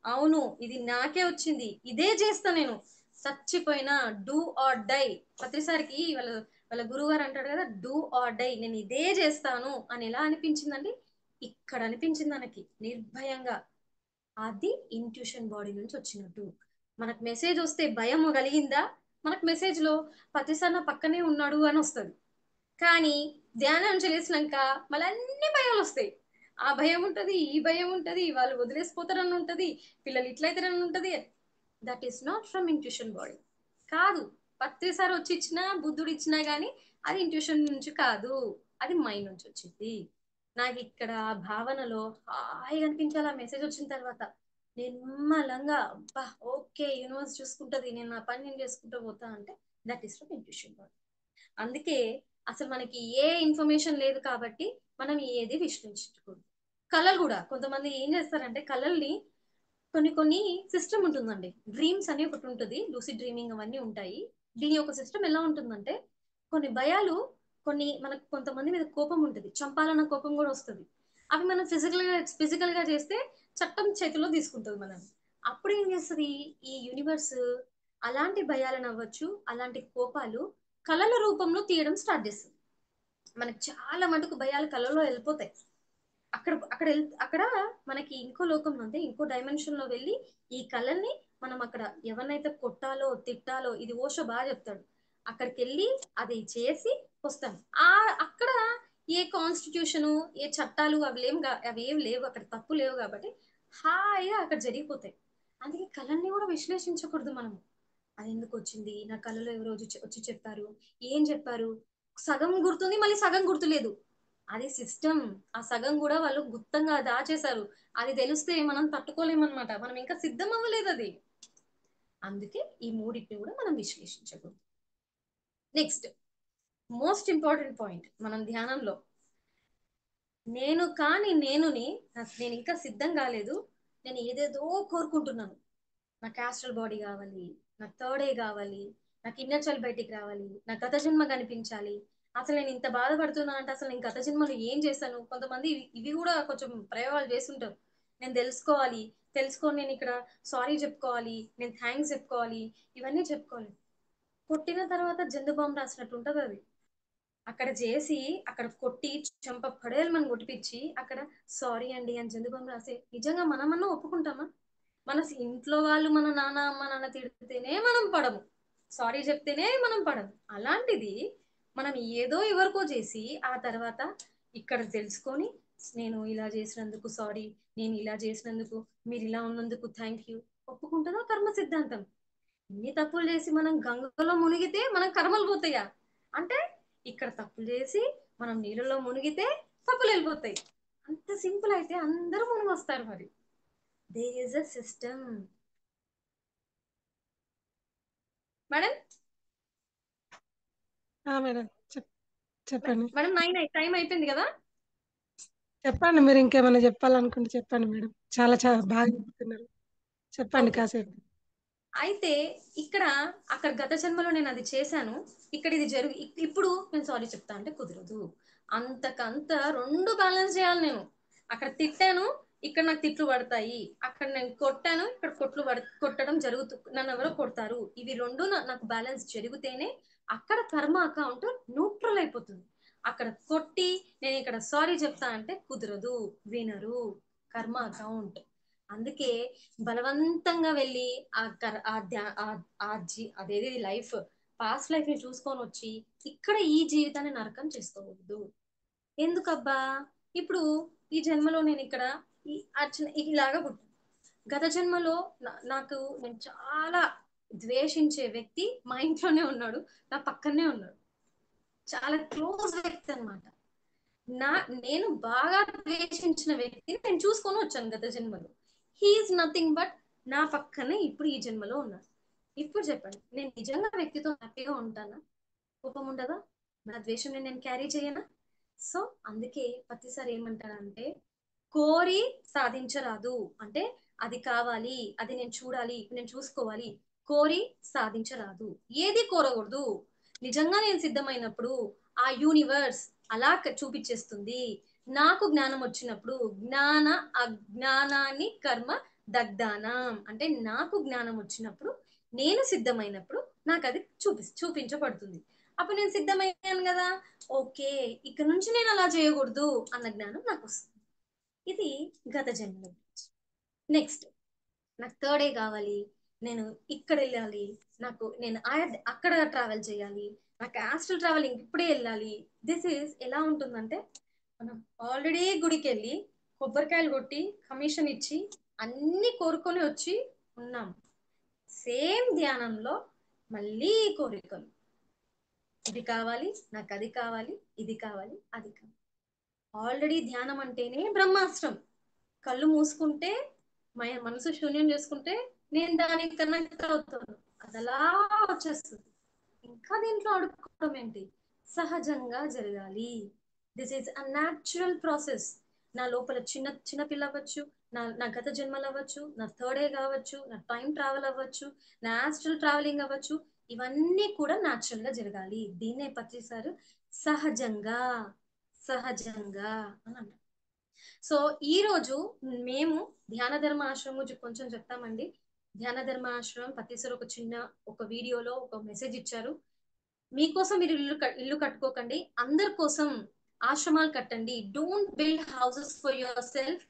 అవును ఇది నాకే వచ్చింది, ఇదే చేస్తా నేను, చచ్చిపోయినా డూ ఆర్ డై. ప్రతిసారికి వాళ్ళ గురువు గారు అంటాడు కదా, డూ ఆర్ డై, నేను ఇదే చేస్తాను అని ఎలా అనిపించిందండి? ఇక్కడ అనిపించింది మనకి నిర్భయంగా. అది ఇంట్యూషన్ బాడీ నుంచి వచ్చినట్టు. మనకు మెసేజ్ వస్తే భయం కలిగిందా? మనకు మెసేజ్ లో ప్రతిసారి నా పక్కనే ఉన్నాడు అని వస్తుంది. కానీ ధ్యానం చేసినాక మళ్ళీ అన్ని భయాలు వస్తాయి. ఆ భయం ఉంటది, ఈ భయం ఉంటది, వాళ్ళు వదిలేసిపోతారని ఉంటది, పిల్లలు ఇట్లయితారని ఉంటది. That is not from intuition body. కాదు. ప్రతిసారి వచ్చి ఇచ్చినా, బుద్ధుడు ఇచ్చినా గానీ అది ఇంట్యూషన్ నుంచి కాదు, అది మైండ్ నుంచి వచ్చింది. నాకు ఇక్కడ ఆ భావనలో హాయిగా అనిపించాలి ఆ మెసేజ్ వచ్చిన తర్వాత. నిర్మలంగా అబ్బా ఓకే, యూనివర్స్ చూసుకుంటది, నేను నా పని నేను చేసుకుంటూ పోతా అంటే that is from intuition body. అందుకే అసలు మనకి ఏ ఇన్ఫర్మేషన్ లేదు కాబట్టి మనం ఏది విశ్లేషించకూడదు. కళలు కూడా కొంతమంది ఏం చేస్తారంటే, కళల్ని కొన్ని కొన్ని సిస్టమ్ ఉంటుందండి. డ్రీమ్స్ అని ఒకటి ఉంటుంది, లూసిడ్ డ్రీమింగ్ అవన్నీ ఉంటాయి. దీని యొక్క సిస్టమ్ ఎలా ఉంటుందంటే, కొన్ని భయాలు, కొన్ని మనకు కొంతమంది మీద కోపం ఉంటుంది, చంపాలన్న కోపం కూడా వస్తుంది. అవి మనం ఫిజికల్ గా చేస్తే చట్టం చేతిలో తీసుకుంటుంది మనం. అప్పుడు ఏం చేస్తుంది ఈ యూనివర్స్? అలాంటి భయాలను అవ్వచ్చు, అలాంటి కోపాలు కళల రూపంలో తీయడం స్టార్ట్ చేస్తుంది. మనకు చాలా మటుకు భయాలు కళలో వెళ్ళిపోతాయి. అక్కడ మనకి ఇంకో లోకం అంటే ఇంకో డైమెన్షన్ లో వెళ్ళి ఈ కళల్ని మనం అక్కడ ఎవరినైతే కొట్టాలో తిట్టాలో, ఇది ఓషో బాగా చెప్తాడు, అక్కడికి వెళ్ళి అది చేసి వస్తాం. అక్కడ ఏ కాన్స్టిట్యూషను, ఏ చట్టాలు అవి ఏం లేవు, అక్కడ తప్పు లేవు కాబట్టి హాయిగా అక్కడ జరిగిపోతాయి. అందుకే కళల్ని కూడా విశ్లేషించకూడదు మనము. అది ఎందుకు వచ్చింది, నా కళలో ఎవరు వచ్చి చెప్పారు, ఏం చెప్పారు, సగం గుర్తుంది మళ్ళీ సగం గుర్తులేదు. అది సిస్టమ్. ఆ సగం కూడా వాళ్ళు గుప్తంగా దాచేశారు. అది తెలిస్తే మనం తట్టుకోలేమన్నమాట, మనం ఇంకా సిద్ధం అవ్వలేదు అది. అందుకే ఈ మూడింటిని కూడా మనం విశ్లేషించకూడదు. నెక్స్ట్ మోస్ట్ ఇంపార్టెంట్ పాయింట్ మనం ధ్యానంలో, నేను కాని నేనుని నేను ఇంకా సిద్ధం కాలేదు, నేను ఏదేదో కోరుకుంటున్నాను. నాకు యాస్ట్రల్ బాడీ కావాలి, నాకు థర్డ్ ఐ కావాలి, నాకు ఇన్నర్ చైల్డ్ బయటికి రావాలి, నాకు గత జన్మ కనిపించాలి. అసలు నేను ఇంత బాధపడుతున్నా అంటే అసలు నేను గత జన్మలో ఏం చేశాను. కొంతమంది ఇవి కూడా కొంచెం ప్రయోగాలు చేస్తుంటారు. నేను తెలుసుకొని నేను ఇక్కడ సారీ చెప్పుకోవాలి, నేను థ్యాంక్స్ చెప్పుకోవాలి, ఇవన్నీ చెప్పుకోవాలి. కొట్టిన తర్వాత జందు బాంబు రాసినట్టు ఉంటది అది. అక్కడ చేసి అక్కడ కొట్టి చెంప పడేయాలని కొట్టిపించి అక్కడ సారీ అండి అని జందు బాంబు రాసి నిజంగా మనమన్నా ఒప్పుకుంటామా? మన ఇంట్లో వాళ్ళు మన నాన్న అమ్మ నాన్న తిడితేనే మనం పడము, సారీ చెప్తేనే మనం పడము. అలాంటిది మనం ఏదో ఎవరికో చేసి ఆ తర్వాత ఇక్కడ తెలుసుకొని నేను ఇలా చేసినందుకు సారీ, నేను ఇలా చేసినందుకు, మీరు ఇలా ఉన్నందుకు థ్యాంక్ యూ, ఒప్పుకుంటుందా కర్మ సిద్ధాంతం? ఇన్ని తప్పులు చేసి మనం గంగలో మునిగితే మనం కర్మలు పోతాయా? అంటే ఇక్కడ తప్పులు చేసి మనం నీళ్ళలో మునిగితే తప్పులు వెళ్ళిపోతాయి. అంత సింపుల్ అయితే అందరూ మునిగి వస్తారు. మరి there is a system. Madam madam చెప్పండి మేడం 9 టైం అయిపోయింది కదా. చెప్పండి, మీరు ఇంకేమైనా చెప్పాలనుకుంటే చెప్పండి మేడం. చాలా బాగా చెప్తున్నారు, చెప్పండి ఓకే. కాసేపు. అయితే ఇక్కడ అక్కడ గత జన్మలో నేను అది చేశాను, ఇక్కడ ఇది ఇప్పుడు నేను సారీ చెప్తా అంటే కుదరదు. అంతకంత రెండు బ్యాలెన్స్ చేయాలి. నేను అక్కడ తిట్టాను, ఇక్కడ నాకు తిట్లు పడతాయి. అక్కడ నేను కొట్టాను, ఇక్కడ కొట్టడం నన్ను ఎవరో కొడతారు. ఇవి రెండు నాకు బ్యాలెన్స్ జరిగితేనే అక్కడ కర్మ అకౌంట్ న్యూట్రల్ అయిపోతుంది. అక్కడ కొట్టి నేను ఇక్కడ సారీ చెప్తా అంటే కుదరదు, వినరు కర్మ అకౌంట్. అందుకే బలవంతంగా వెళ్ళి అదేది లైఫ్, పాస్ట్ లైఫ్ ని చూసుకొని వచ్చి ఇక్కడ ఈ జీవితాన్ని నరకం చేసుకోకూడదు. ఎందుకబ్బా? ఇప్పుడు ఈ జన్మలో నేను ఇక్కడ ఇలాగా పుట్టాను. గత జన్మలో నాకు నేను చాలా ద్వేషించే వ్యక్తి మా ఇంట్లోనే ఉన్నాడు, నా పక్కనే ఉన్నాడు. చాలా క్లోజ్ వ్యక్తి అనమాట. నేను బాగా ద్వేషించిన వ్యక్తిని నేను చూసుకొని వచ్చాను గత జన్మలో. హీఈస్ నథింగ్ బట్ నా పక్కనే ఇప్పుడు ఈ జన్మలో ఉన్నారు. ఇప్పుడు చెప్పండి, నేను నిజంగా వ్యక్తితో హ్యాపీగా ఉంటానా? కోపం ఉండదా? నా ద్వేషం నేను క్యారీ చేయనా? సో అందుకే ప్రతిసారి ఏమంటానంటే, కోరి సాధించరాదు. అంటే అది కావాలి, అది నేను చూడాలి, నేను చూసుకోవాలి, కోరి సాధించరాదు. ఏది కోరకూడదు. నిజంగా నేను సిద్ధమైనప్పుడు ఆ యూనివర్స్ అలా చూపించేస్తుంది. నాకు జ్ఞానం వచ్చినప్పుడు జ్ఞాన అజ్ఞానాన్ని కర్మ దగ్ధానం, అంటే నాకు జ్ఞానం వచ్చినప్పుడు, నేను సిద్ధమైనప్పుడు నాకు అది చూపించబడుతుంది. అప్పుడు నేను సిద్ధమయ్యాను కదా, ఓకే ఇక్కడ నుంచి నేను అలా చేయకూడదు అన్న జ్ఞానం నాకు వస్తుంది. ఇది గత జన్మలో. నెక్స్ట్ నాకు థర్డ్ ఏ కావాలి, నేను ఇక్కడ వెళ్ళాలి, నేను అక్కడ ట్రావెల్ చేయాలి, నాకు ఆస్ట్రల్ ట్రావెలింగ్ ఇప్పుడే వెళ్ళాలి. దిస్ ఈజ్ ఎలా ఉంటుందంటే, మనం ఆల్రెడీ గుడికి వెళ్ళి కొబ్బరికాయలు కొట్టి కమిషన్ ఇచ్చి అన్ని కోరుకొని వచ్చి ఉన్నాం. సేమ్ ధ్యానంలో మళ్ళీ కోరికలు, ఇది కావాలి, నాకు అది కావాలి, ఇది కావాలి, అది కావాలి. ఆల్రెడీ ధ్యానం అంటేనే బ్రహ్మాస్త్రం. కళ్ళు మూసుకుంటే మనసు శూన్యం చేసుకుంటే నేను దానికి కనెక్ట్ అవుతాను, అది అలా వచ్చేస్తుంది. ఇంకా దీంట్లో అడుక్కోవడం ఏంటి? సహజంగా జరగాలి. This is a natural process. నా లోపల చిన్న పిల్ల అవ్వచ్చు, నా గత జన్మలు అవ్వచ్చు, నా థర్డ్ ఏ కావచ్చు, నా టైం ట్రావెల్ అవ్వచ్చు, నా ఆస్ట్రల్ ట్రావెలింగ్ అవ్వచ్చు, ఇవన్నీ కూడా న్యాచురల్ గా జరగాలి. దీన్నే ప్రతిసారి సహజంగా సహజంగా అని అంటారు. సో ఈ రోజు మేము ధ్యాన ధర్మ ఆశ్రమం గురించి కొంచెం చెప్తామండి. ధ్యాన ధర్మ ఆశ్రమం పతిసర్ ఒక వీడియోలో ఒక మెసేజ్ ఇచ్చారు. మీకోసం మీరు ఇల్లు కట్టుకోకండి, అందరి కోసం ఆశ్రమాలు కట్టండి. Don't build houses for your self,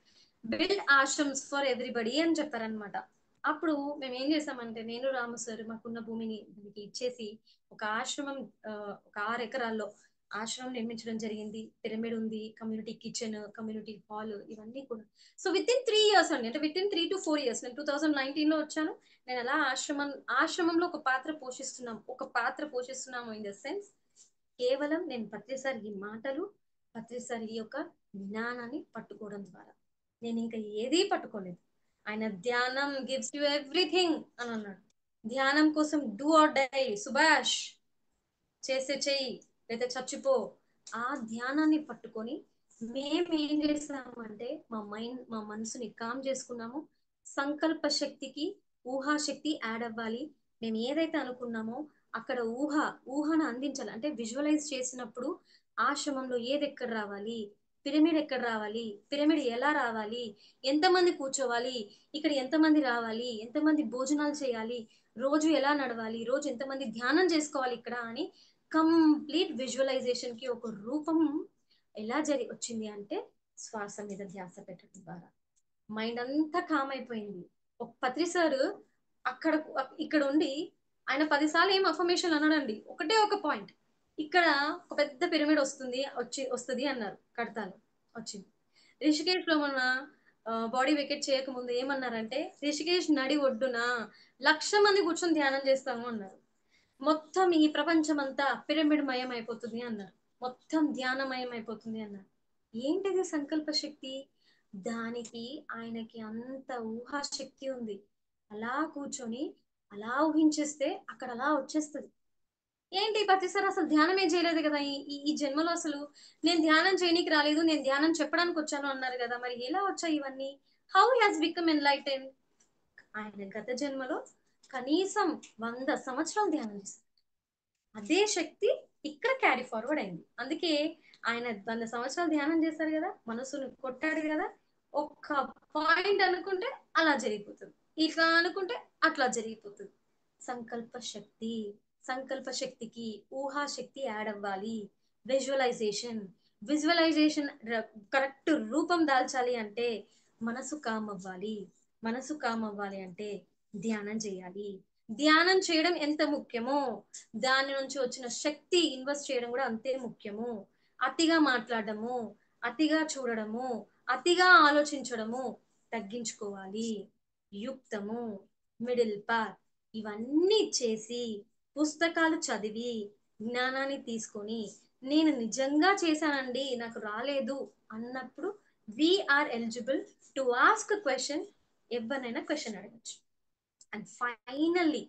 build ashrams for everybody అని చెప్పారనమాట. అప్పుడు మేము ఏం చేసామంటే, నేను రాము సార్ మాకున్న భూమిని దానికి ఇచ్చేసి ఒక ఆశ్రమం, ఒక 6 ఎకరాల్లో ఆశ్రమం నిర్మించడం జరిగింది. పిరమిడ్ ఉంది, కమ్యూనిటీ కిచెన్, కమ్యూనిటీ హాల్, ఇవన్నీ కూడా. సో విత్ ఇన్ 3 years అండి, అంటే విత్ ఇన్ 3 to 4 years. నేను 2019 లో వచ్చాను. నేను అలా ఆశ్రమంలో ఒక పాత్ర పోషిస్తున్నాము ఇన్ ద సెన్స్, కేవలం నేను ప్రతిసారి ఈ మాటలు, ప్రతిసారి ఈ యొక్క జ్ఞానాన్ని పట్టుకోవడం ద్వారా. నేను ఇంకా ఏదీ పట్టుకోలేదు. ఆయన ధ్యానం గివ్స్ యూ ఎవ్రీథింగ్ అని అన్నాడు. ధ్యానం కోసం డూ ఆర్ డై సుభాష్ చేస్తే చెయ్యి లేదా చచ్చిపో. ఆ ధ్యానాన్ని పట్టుకొని మేము ఏం చేసామంటే మా మనసుని కామ్ చేసుకున్నాము. సంకల్ప శక్తికి ఊహాశక్తి యాడ్ అవ్వాలి. మేము ఏదైతే అనుకున్నామో అక్కడ ఊహను అందించాలి. అంటే విజువలైజ్ చేసినప్పుడు ఆశ్రమంలో ఏది ఎక్కడ రావాలి, పిరమిడ్ ఎక్కడ రావాలి, పిరమిడ్ ఎలా రావాలి, ఎంతమంది కూర్చోవాలి, ఇక్కడ ఎంతమంది రావాలి, ఎంతమంది భోజనాలు చేయాలి, రోజు ఎలా నడవాలి, రోజు ఎంతమంది ధ్యానం చేసుకోవాలి ఇక్కడ అని కంప్లీట్ విజువలైజేషన్ కి ఒక రూపం ఎలా వచ్చింది అంటే శ్వాస మీద ధ్యాస పెట్టడం ద్వారా మైండ్ అంతా కామ్ అయిపోయింది. ఒక పత్రి సార్ ఇక్కడ ఉండి ఆయన 10 సార్లు ఏం అఫర్మేషన్ అన్నాడండి. ఒకటే ఒక పాయింట్, ఇక్కడ ఒక పెద్ద పిరమిడ్ వస్తుంది అన్నారు. కడతాను వచ్చింది. రిషికేష్ లో మన బాడీ వెకెట్ చేయకముందు ఏమన్నారంటే రిషికేష్ నడి ఒడ్డున 1,00,000 మంది కూర్చొని ధ్యానం చేస్తాము అన్నారు. మొత్తం ఈ ప్రపంచం అంతా పిరమిడ్ మయం అయిపోతుంది అన్నారు. మొత్తం ధ్యానమయం అయిపోతుంది అన్నారు. ఏంటిది సంకల్ప శక్తి? దానికి ఆయనకి అంత ఊహాశక్తి ఉంది. అలా కూర్చొని అలా ఊహించేస్తే అక్కడ అలా వచ్చేస్తుంది. ఏంటి ప్రతిసారి అసలు ధ్యానం ఏం చేయలేదు కదా ఈ జన్మలో, అసలు నేను ధ్యానం చేయనీకి రాలేదు, నేను ధ్యానం చెప్పడానికి వచ్చాను అన్నారు కదా, మరి ఎలా వచ్చాయి ఇవన్నీ? How has become enlighten? ఆయన గత జన్మలో కనీసం 100 సంవత్సరాలు ధ్యానం చేశారు. అదే శక్తి ఇక్కడ క్యారీ ఫార్వర్డ్ అయింది. అందుకే ఆయన 100 సంవత్సరాలు ధ్యానం చేశారు కదా, మనసును కొట్టాడు కదా, ఒక్క పాయింట్ అనుకుంటే అలా జరిగిపోతుంది, ఇట్లా అనుకుంటే అట్లా జరిగిపోతుంది. సంకల్ప శక్తికి ఊహాశక్తి యాడ్ అవ్వాలి. విజువలైజేషన్ కరెక్ట్ రూపం దాల్చాలి అంటే మనసు కామ్ అవ్వాలి అంటే ధ్యానం చేయాలి. ధ్యానం చేయడం ఎంత ముఖ్యమో దాని నుంచి వచ్చిన శక్తి ఇన్వెస్ట్ చేయడం కూడా అంతే ముఖ్యము. అతిగా మాట్లాడము, అతిగా చూడడము, అతిగా ఆలోచించడము తగ్గించుకోవాలి. యుక్తము, మిడిల్ పాత్ ఇవన్నీ చేసి పుస్తకాలు చదివి జ్ఞానాన్ని తీసుకొని నేను నిజంగా చేశానండి నాకు రాలేదు అన్నప్పుడు we are eligible to ask question. ఎవరినైనా క్వశ్చన్ అడగచ్చు. అండ్ ఫైనల్లీ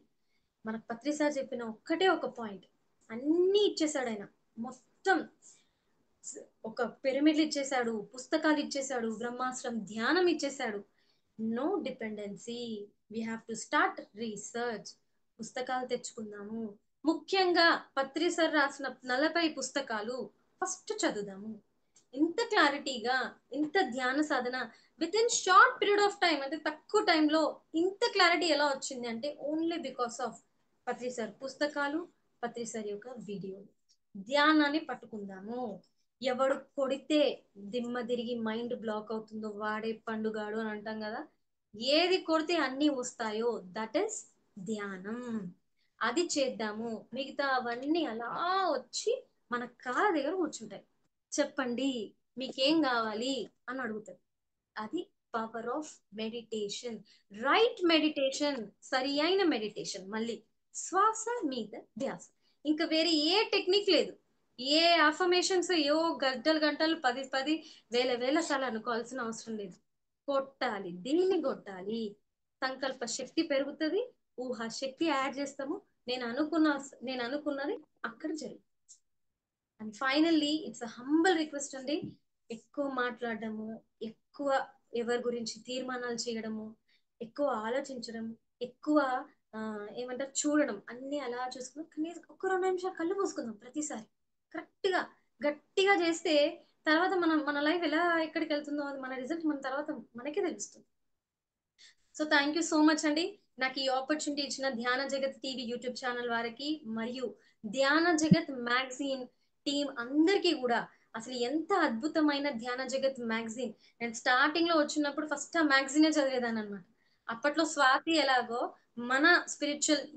మనకు పత్రి సార్ చెప్పిన ఒక్కటే ఒక పాయింట్ అన్ని ఇచ్చేసాడు ఆయన. మొత్తం ఒక పిరమిడ్లు ఇచ్చేసాడు, పుస్తకాలు ఇచ్చేసాడు, బ్రహ్మాస్త్రం ధ్యానం ఇచ్చేసాడు. No dependency, we have to start research. పుస్తకాలు తెచ్చుకుందాము. ముఖ్యంగా పత్రి సార్ రాసిన 40 పుస్తకాలు ఫస్ట్ చదువుదాము. ఇంత క్లారిటీగా ఇంత ధ్యాన సాధన with in short period of time, అంటే తక్కువ టైంలో ఇంత క్లారిటీ ఎలా వచ్చింది అంటే only because of Patri sir పుస్తకాలు, పత్రి సార్ యొక్క వీడియోలు. ధ్యానాన్ని పట్టుకుందాము. ఎవడు కొడితే దిమ్మ తిరిగి మైండ్ బ్లాక్ అవుతుందో వాడే పండుగాడు అని అంటాం కదా, ఏది కొడితే అన్ని వస్తాయో దట్ ఈస్ ధ్యానం. అది చేద్దాము. మిగతా అవన్నీ అలా వచ్చి మన కాళ్ళ దగ్గర కూర్చుంటాయి. చెప్పండి మీకేం కావాలి అని అడుగుతారు. అది power of meditation. Right meditation, సరి అయిన మెడిటేషన్. మళ్ళీ శ్వాస మీద ధ్యాస, ఇంకా వేరే ఏ టెక్నిక్ లేదు. ఏ అఫర్మేషన్స్ ఏవో గంటలు 10 వేల సార్లు అనుకోవాల్సిన అవసరం లేదు. కొట్టాలి, దీన్ని కొట్టాలి. సంకల్ప శక్తి పెరుగుతుంది, ఊహా శక్తి యాడ్ చేస్తాము. నేను అనుకున్నది అక్కడ జరుగుతుంది. And finally it's a humble request అండి, ఎక్కువ మాట్లాడడము, ఎక్కువ ఎవరి గురించి తీర్మానాలు చేయడము, ఎక్కువ ఆలోచించడం, ఎక్కువ ఏమంటారు చూడడం, అన్ని అలా చూసుకున్నాం. కనీసం ఒక్క 2 నిమిషాలు కళ్ళు మూసుకుందాం. ప్రతిసారి కరెక్ట్ గా గట్టిగా చేస్తే తర్వాత మన లైఫ్ ఎలా ఎక్కడికి వెళ్తుందో అది మన రిజల్ట్ మన తర్వాత మనకే తెలుస్తుంది. So thank you so much అండి, నాకు ఈ ఆపర్చునిటీ ఇచ్చిన ధ్యాన జగత్ టీవీ యూట్యూబ్ ఛానల్ వారికి మరియు ధ్యాన జగత్ మ్యాగజైన్ టీం అందరికీ కూడా. అసలు ఎంత అద్భుతమైన ధ్యాన జగత్ మ్యాగజైన్. నేను స్టార్టింగ్ లో వచ్చినప్పుడు ఫస్ట్ ఆ మ్యాగజైనే చదివేదాన్ని అనమాట. అప్పట్లో స్వాతి ఎలాగో మన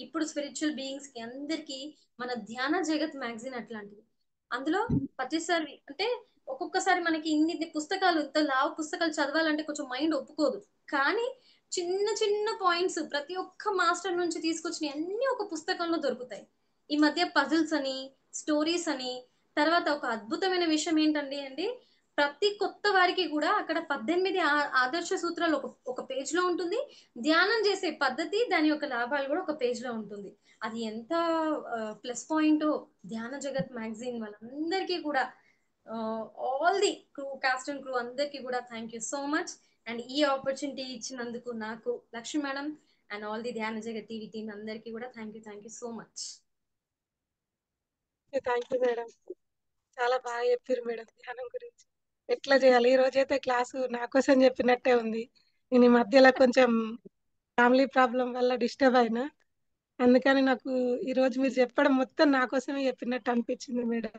ఇప్పుడు స్పిరిచువల్ బీయింగ్స్ కి అందరికి మన ధ్యాన జగత్ మ్యాగజైన్ అట్లాంటిది. అందులో ప్రతిసారి అంటే ఒక్కొక్కసారి మనకి ఇన్ని పుస్తకాలు, ఇంత లావు పుస్తకాలు చదవాలంటే కొంచెం మైండ్ ఒప్పుకోదు. కానీ చిన్న చిన్న పాయింట్స్ ప్రతి ఒక్క మాస్టర్ నుంచి తీసుకొచ్చిన అన్ని ఒక పుస్తకంలో దొరుకుతాయి. ఈ మధ్య పజిల్స్ అని, స్టోరీస్ అని, తర్వాత ఒక అద్భుతమైన విషయం ఏంటండి ప్రతి కొత్త వారికి కూడా అక్కడ 18 ఆదర్శ సూత్రాలు ఒక పేజ్ లో ఉంటుంది. ధ్యానం చేసే పద్ధతి, దాని యొక్క లాభాలు కూడా ఒక పేజ్ లో ఉంటుంది. అది ఎంత ప్లస్ పాయింట్. ధ్యాన జగత్ మ్యాగజైన్ వాళ్ళందరికీ కూడా, all the crew, cost and crew అందరికీ కూడా thank you so much. And ఈ ఆపర్చునిటీ ఇచ్చినందుకు నాకు, Lakshmi madam and all the ధ్యాన జగత్ టీవీ టీమ్ అందరికీ కూడా thank you so much. Thank you madam. చాలా బాగా చెప్పారు మేడం ధ్యానం గురించి ఎట్లా చేయాలి. ఈ రోజైతే క్లాసు నా కోసం చెప్పినట్టే ఉంది. నేను ఈ మధ్యలో కొంచెం ఫ్యామిలీ ప్రాబ్లం వల్ల డిస్టర్బ్ అయినా, అందుకని నాకు ఈ రోజు మీరు చెప్పడం మొత్తం నా కోసమే చెప్పినట్టు అనిపించింది మేడం.